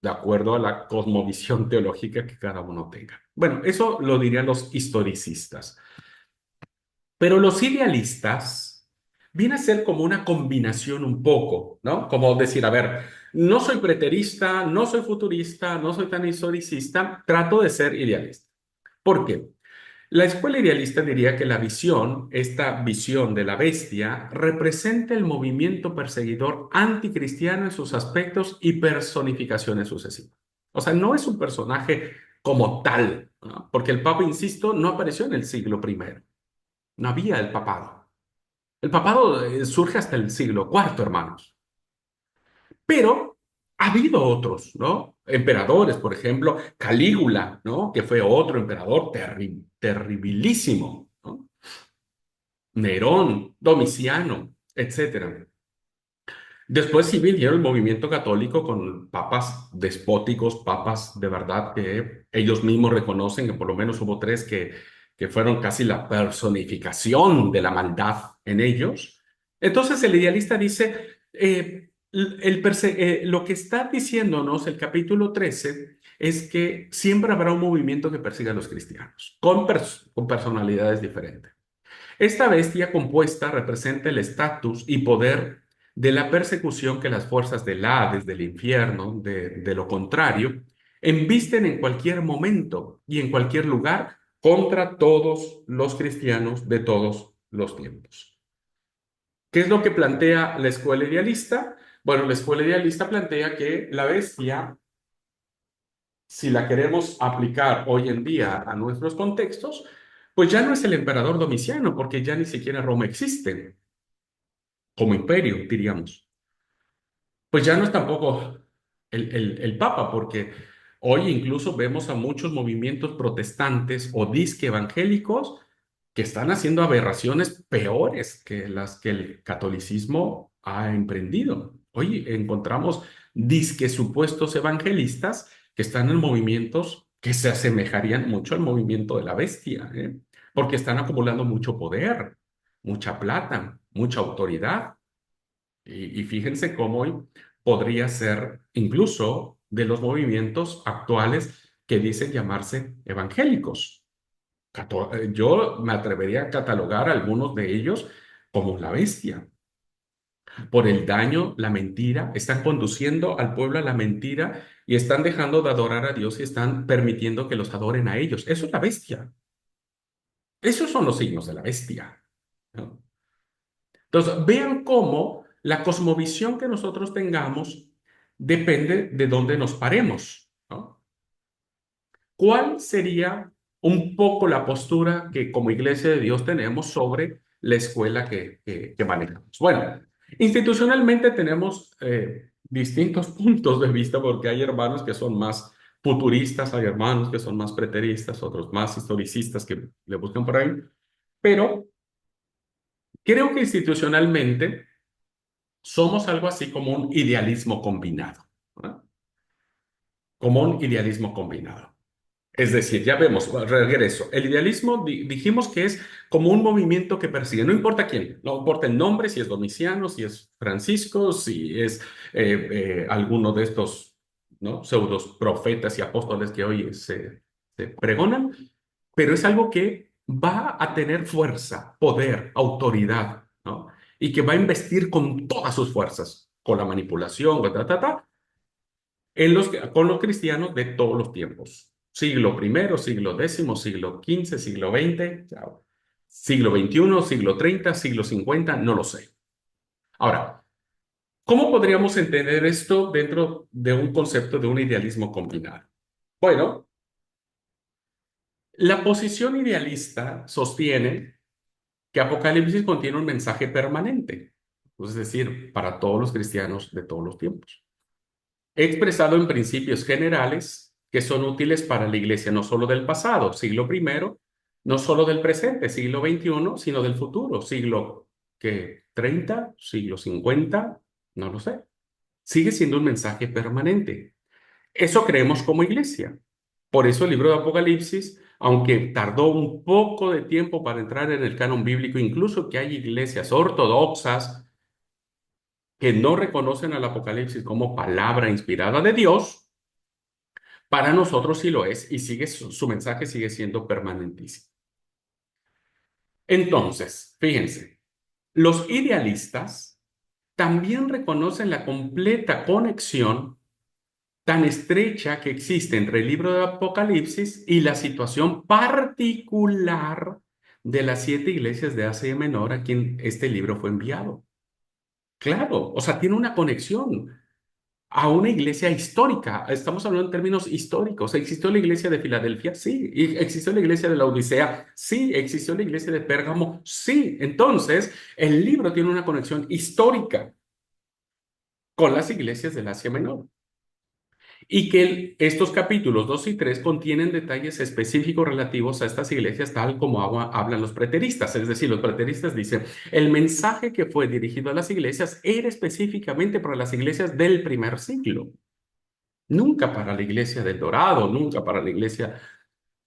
de acuerdo a la cosmovisión teológica que cada uno tenga. Bueno, eso lo dirían los historicistas. Pero los idealistas viene a ser como una combinación un poco, ¿no? Como decir, a ver, no soy preterista, no soy futurista, no soy tan historicista, trato de ser idealista. ¿Por qué? La escuela idealista diría que esta visión de la bestia, representa el movimiento perseguidor anticristiano en sus aspectos y personificaciones sucesivas. O sea, no es un personaje como tal, ¿no? Porque el Papa, insisto, no apareció en el siglo I. No había el papado. El papado surge hasta el siglo IV, hermanos. Pero ha habido otros, ¿no? Emperadores, por ejemplo, Calígula, ¿no? Que fue otro emperador terribilísimo, ¿no? Nerón, Domiciano, etcétera. Después sí vinieron el movimiento católico con papas despóticos, papas de verdad que ellos mismos reconocen que por lo menos hubo tres que fueron casi la personificación de la maldad en ellos. Entonces el idealista dice, lo que está diciéndonos el capítulo 13 es que siempre habrá un movimiento que persiga a los cristianos, con personalidades diferentes. Esta bestia compuesta representa el estatus y poder de la persecución que las fuerzas del Hades, del infierno, de lo contrario, embisten en cualquier momento y en cualquier lugar contra todos los cristianos de todos los tiempos. ¿Qué es lo que plantea la escuela idealista? Bueno, la escuela idealista plantea que la bestia, si la queremos aplicar hoy en día a nuestros contextos, pues ya no es el emperador Domiciano, porque ya ni siquiera Roma existe como imperio, diríamos. Pues ya no es tampoco el Papa, porque hoy incluso vemos a muchos movimientos protestantes o disque evangélicos que están haciendo aberraciones peores que las que el catolicismo ha emprendido. Hoy encontramos disque supuestos evangelistas que están en movimientos que se asemejarían mucho al movimiento de la bestia, ¿eh? Porque están acumulando mucho poder, mucha plata, mucha autoridad. Y fíjense cómo hoy podría ser incluso de los movimientos actuales que dicen llamarse evangélicos. Yo me atrevería a catalogar a algunos de ellos como la bestia. Por el daño, la mentira, están conduciendo al pueblo a la mentira y están dejando de adorar a Dios y están permitiendo que los adoren a ellos. Eso es la bestia. Esos son los signos de la bestia, ¿no? Entonces, vean cómo la cosmovisión que nosotros tengamos depende de dónde nos paremos, ¿no? ¿Cuál sería un poco la postura que como Iglesia de Dios tenemos sobre la escuela que manejamos? Bueno, institucionalmente tenemos distintos puntos de vista porque hay hermanos que son más futuristas, hay hermanos que son más preteristas, otros más historicistas que le buscan por ahí, pero creo que institucionalmente somos algo así como un idealismo combinado, ¿no? Como un idealismo combinado. Es decir, ya vemos, regreso, el idealismo dijimos que es como un movimiento que persigue, no importa quién, no importa el nombre, si es Domiciano, si es Francisco, si es alguno de estos, ¿no?, pseudos profetas y apóstoles que hoy se pregonan, pero es algo que va a tener fuerza, poder, autoridad, ¿no? Y que va a investir con todas sus fuerzas, con la manipulación, con los cristianos de todos los tiempos. Siglo primero, siglo décimo, siglo XV, siglo XX, siglo XXI, siglo treinta, siglo 50, no lo sé. Ahora, ¿cómo podríamos entender esto dentro de un concepto de un idealismo combinado? Bueno, la posición idealista sostiene que Apocalipsis contiene un mensaje permanente, es decir, para todos los cristianos de todos los tiempos, expresado en principios generales que son útiles para la iglesia no solo del pasado, siglo primero, no solo del presente, siglo XXI, sino del futuro, siglo que 30, siglo 50, no lo sé. Sigue siendo un mensaje permanente. Eso creemos como iglesia. Por eso el libro de Apocalipsis, aunque tardó un poco de tiempo para entrar en el canon bíblico, incluso que hay iglesias ortodoxas que no reconocen al Apocalipsis como palabra inspirada de Dios, para nosotros sí lo es y su mensaje sigue siendo permanentísimo. Entonces, fíjense, los idealistas también reconocen la completa conexión tan estrecha que existe entre el libro de Apocalipsis y la situación particular de las 7 iglesias de Asia Menor a quien este libro fue enviado. Claro, o sea, tiene una conexión a una iglesia histórica. Estamos hablando en términos históricos. ¿Existió la iglesia de Filadelfia? Sí. ¿Y existió la iglesia de la Odisea? Sí. ¿Existió la iglesia de Pérgamo? Sí. Entonces, el libro tiene una conexión histórica con las iglesias del Asia Menor. Y que estos capítulos 2 y 3 contienen detalles específicos relativos a estas iglesias, tal como hablan los preteristas. Es decir, los preteristas dicen, el mensaje que fue dirigido a las iglesias era específicamente para las iglesias del primer siglo. Nunca para la iglesia del Dorado, nunca para la iglesia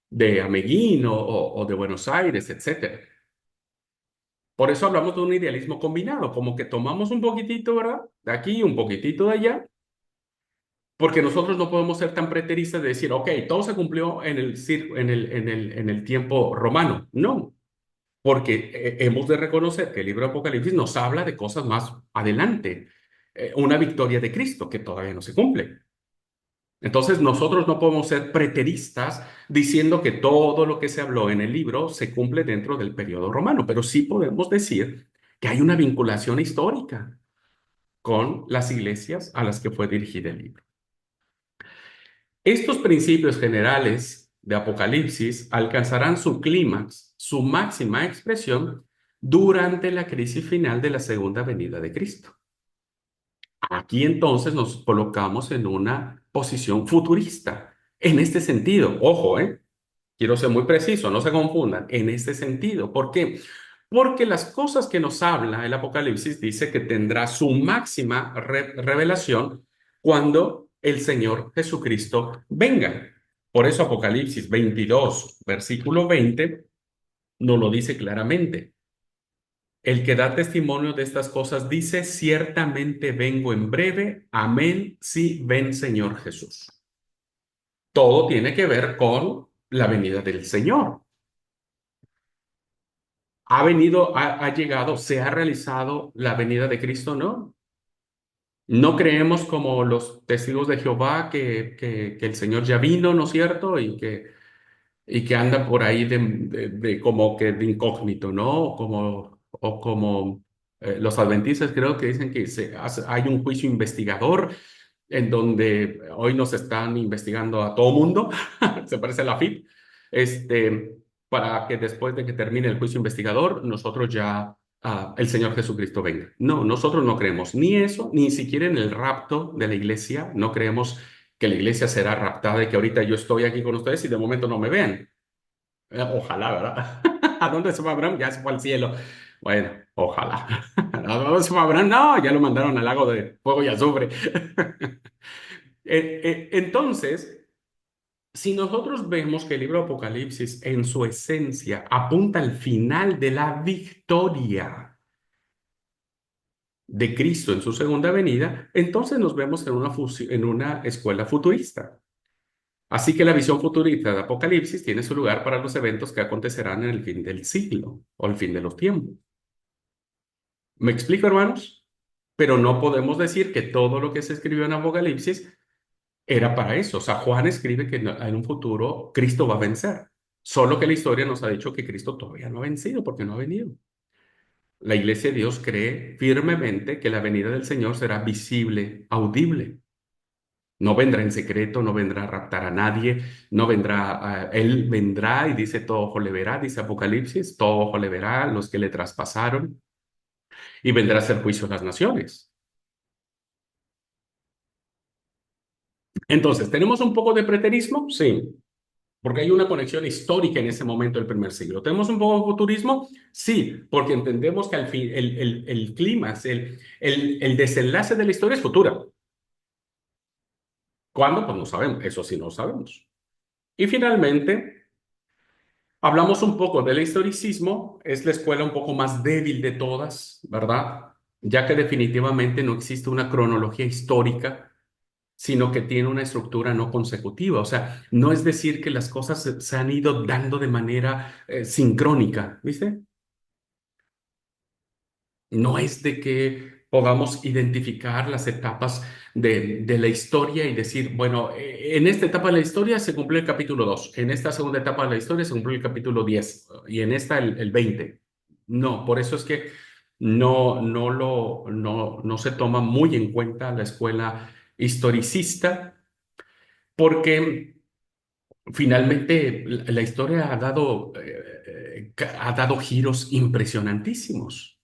de Ameguino o de Buenos Aires, etc. Por eso hablamos de un idealismo combinado, como que tomamos un poquitito, ¿verdad?, de aquí y un poquitito de allá, porque nosotros no podemos ser tan preteristas de decir, ok, todo se cumplió en el tiempo romano. No, porque hemos de reconocer que el libro de Apocalipsis nos habla de cosas más adelante, una victoria de Cristo que todavía no se cumple. Entonces nosotros no podemos ser preteristas diciendo que todo lo que se habló en el libro se cumple dentro del periodo romano, pero sí podemos decir que hay una vinculación histórica con las iglesias a las que fue dirigido el libro. Estos principios generales de Apocalipsis alcanzarán su clímax, su máxima expresión, durante la crisis final de la segunda venida de Cristo. Aquí entonces nos colocamos en una posición futurista. En este sentido, ojo, quiero ser muy preciso, no se confundan, en este sentido. ¿Por qué? Porque las cosas que nos habla el Apocalipsis dice que tendrá su máxima revelación cuando el Señor Jesucristo venga. Por eso Apocalipsis 22, versículo 20, nos lo dice claramente. El que da testimonio de estas cosas dice, ciertamente vengo en breve. Amén. Sí, ven, Señor Jesús. Todo tiene que ver con la venida del Señor. Ha venido, ha llegado, se ha realizado la venida de Cristo, ¿no? No creemos como los testigos de Jehová que el Señor ya vino, ¿no es cierto? Y que anda por ahí de como que de incógnito, ¿no? O como los adventistas creo que dicen que hay un juicio investigador en donde hoy nos están investigando a todo mundo, se parece a la FIP, para que después de que termine el juicio investigador, nosotros ya, el Señor Jesucristo venga. No, nosotros no creemos ni eso, ni siquiera en el rapto de la iglesia, no creemos que la iglesia será raptada y que ahorita yo estoy aquí con ustedes y de momento no me vean. Ojalá, ¿verdad? ¿A dónde se fue Abraham? Ya se fue al cielo. Bueno, ojalá. ¿A dónde se fue Abraham? No, ya lo mandaron al lago de fuego y azufre. Entonces, si nosotros vemos que el libro de Apocalipsis en su esencia apunta al final de la victoria de Cristo en su segunda venida, entonces nos vemos en una escuela futurista. Así que la visión futurista de Apocalipsis tiene su lugar para los eventos que acontecerán en el fin del siglo o el fin de los tiempos. ¿Me explico, hermanos? Pero no podemos decir que todo lo que se escribió en Apocalipsis era para eso. O sea, Juan escribe que en un futuro Cristo va a vencer. Solo que la historia nos ha dicho que Cristo todavía no ha vencido porque no ha venido. La iglesia de Dios cree firmemente que la venida del Señor será visible, audible. No vendrá en secreto, no vendrá a raptar a nadie, no vendrá, Él vendrá y dice, todo ojo le verá, dice Apocalipsis, todo ojo le verá, los que le traspasaron, y vendrá a hacer juicio a las naciones. Entonces, ¿tenemos un poco de preterismo? Sí, porque hay una conexión histórica en ese momento del primer siglo. ¿Tenemos un poco de futurismo? Sí, porque entendemos que al fin, el clímax, el desenlace de la historia es futura. ¿Cuándo? Pues no sabemos, eso sí no sabemos. Y finalmente, hablamos un poco del historicismo, es la escuela un poco más débil de todas, ¿verdad? Ya que definitivamente no existe una cronología histórica, sino que tiene una estructura no consecutiva. O sea, no es decir que las cosas se han ido dando de manera sincrónica, ¿viste? No es de que podamos identificar las etapas de la historia y decir, bueno, en esta etapa de la historia se cumplió el capítulo 2, en esta segunda etapa de la historia se cumplió el capítulo 10 y en esta el 20. No, por eso es que no se toma muy en cuenta la escuela historicista, porque finalmente la historia ha dado giros impresionantísimos,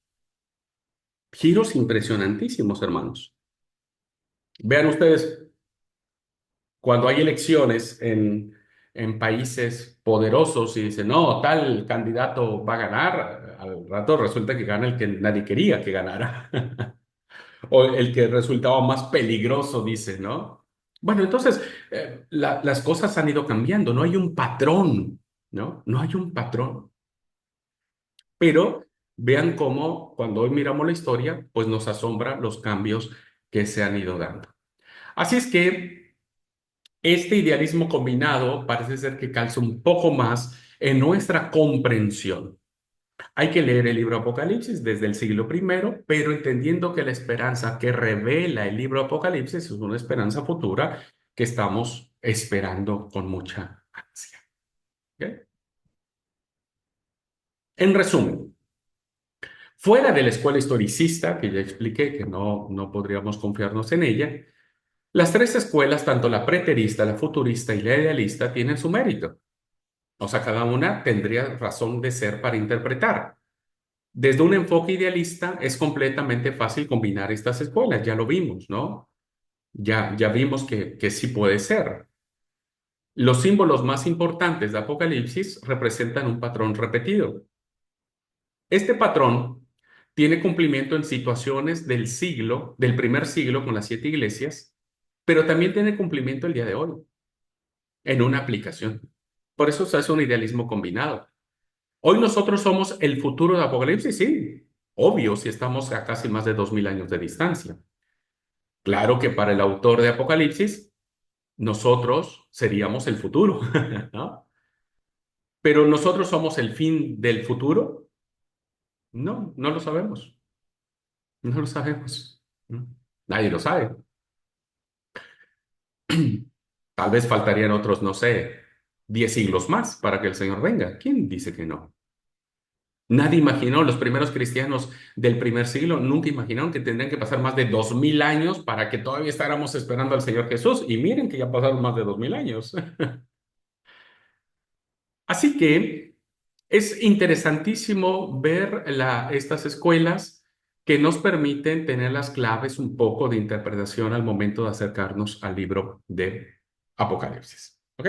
hermanos. Vean ustedes, cuando hay elecciones en países poderosos y dicen, no, tal candidato va a ganar, al rato resulta que gana el que nadie quería que ganara, o el que resultaba más peligroso, dice, ¿no? Bueno, entonces, las cosas han ido cambiando, no hay un patrón, ¿no? No hay un patrón. Pero vean cómo cuando hoy miramos la historia, pues nos asombra los cambios que se han ido dando. Así es que este idealismo combinado parece ser que calza un poco más en nuestra comprensión. Hay que leer el libro Apocalipsis desde el siglo primero, pero entendiendo que la esperanza que revela el libro Apocalipsis es una esperanza futura que estamos esperando con mucha ansia. ¿Ok? En resumen, fuera de la escuela historicista, que ya expliqué que no podríamos confiarnos en ella, las tres escuelas, tanto la preterista, la futurista y la idealista, tienen su mérito. O sea, cada una tendría razón de ser para interpretar. Desde un enfoque idealista es completamente fácil combinar estas escuelas, ya lo vimos, ¿no? Ya vimos que sí puede ser. Los símbolos más importantes de Apocalipsis representan un patrón repetido. Este patrón tiene cumplimiento en situaciones del primer siglo con las 7 iglesias, pero también tiene cumplimiento el día de hoy en una aplicación. Por eso se hace un idealismo combinado. Hoy nosotros somos el futuro de Apocalipsis, sí, obvio, si estamos a casi más de 2000 años de distancia. Claro que para el autor de Apocalipsis, nosotros seríamos el futuro, ¿no? Pero nosotros somos el fin del futuro. No lo sabemos. No lo sabemos. ¿No? Nadie lo sabe. Tal vez faltarían otros, no sé, 10 siglos más para que el Señor venga. ¿Quién dice que no? Nadie imaginó, los primeros cristianos del primer siglo nunca imaginaron que tendrían que pasar más de 2000 años para que todavía estáramos esperando al Señor Jesús. Y miren que ya pasaron más de 2000 años. Así que es interesantísimo ver estas escuelas que nos permiten tener las claves un poco de interpretación al momento de acercarnos al libro de Apocalipsis. ¿Ok?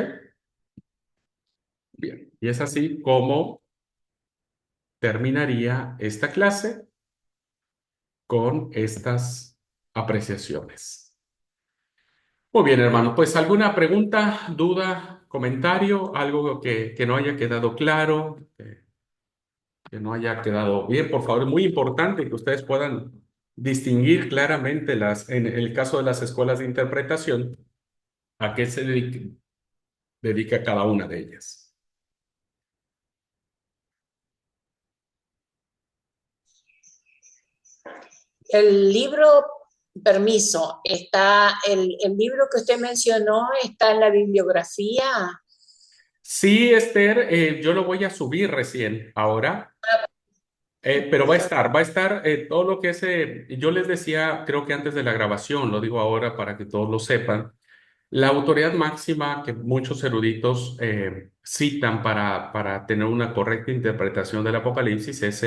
Bien, y es así como terminaría esta clase con estas apreciaciones. Muy bien, hermano, pues alguna pregunta, duda, comentario, algo que no haya quedado claro, que no haya quedado bien, por favor, es muy importante que ustedes puedan distinguir claramente en el caso de las escuelas de interpretación, a qué se dedica cada una de ellas. El libro, permiso, el libro que usted mencionó está en la bibliografía. Sí, Esther, yo lo voy a subir recién ahora. Pero va a estar todo lo que yo les decía, creo que antes de la grabación, lo digo ahora para que todos lo sepan, la autoridad máxima que muchos eruditos citan para tener una correcta interpretación del Apocalipsis es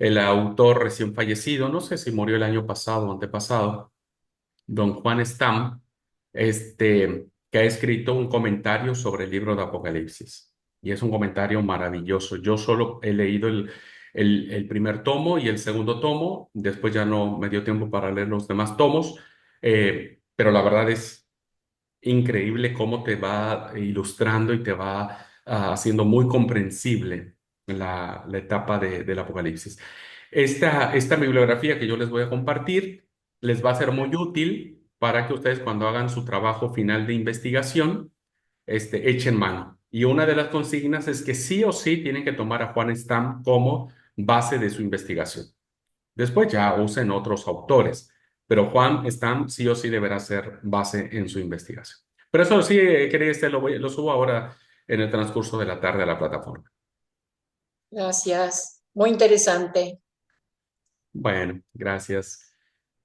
el autor recién fallecido, no sé si murió el año pasado o antepasado, don Juan Stam, que ha escrito un comentario sobre el libro de Apocalipsis. Y es un comentario maravilloso. Yo solo he leído el primer tomo y el segundo tomo, después ya no me dio tiempo para leer los demás tomos, pero la verdad es increíble cómo te va ilustrando y te va haciendo muy comprensible la etapa del Apocalipsis. Esta bibliografía que yo les voy a compartir les va a ser muy útil para que ustedes cuando hagan su trabajo final de investigación, echen mano. Y una de las consignas es que sí o sí tienen que tomar a Juan Stam como base de su investigación. Después ya usen otros autores, pero Juan Stam sí o sí deberá ser base en su investigación. Pero eso sí, quería lo subo ahora en el transcurso de la tarde a la plataforma. Gracias, muy interesante. Bueno, gracias.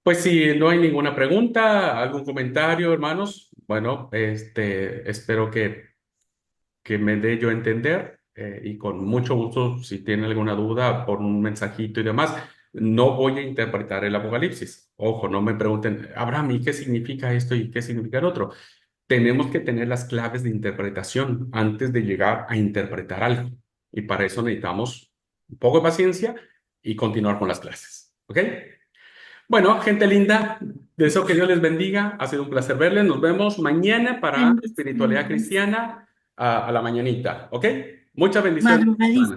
Pues si no hay ninguna pregunta, algún comentario, hermanos, bueno, espero que me dé yo a entender y con mucho gusto, si tienen alguna duda, por un mensajito y demás. No voy a interpretar el Apocalipsis. Ojo, no me pregunten, Abraham, ¿y qué significa esto y qué significa el otro? Tenemos que tener las claves de interpretación antes de llegar a interpretar algo. Y para eso necesitamos un poco de paciencia y continuar con las clases. ¿Ok? Bueno, gente linda, deseo que Dios les bendiga. Ha sido un placer verles. Nos vemos mañana para espiritualidad cristiana a la mañanita. ¿Ok? Muchas bendiciones. Madrugadita.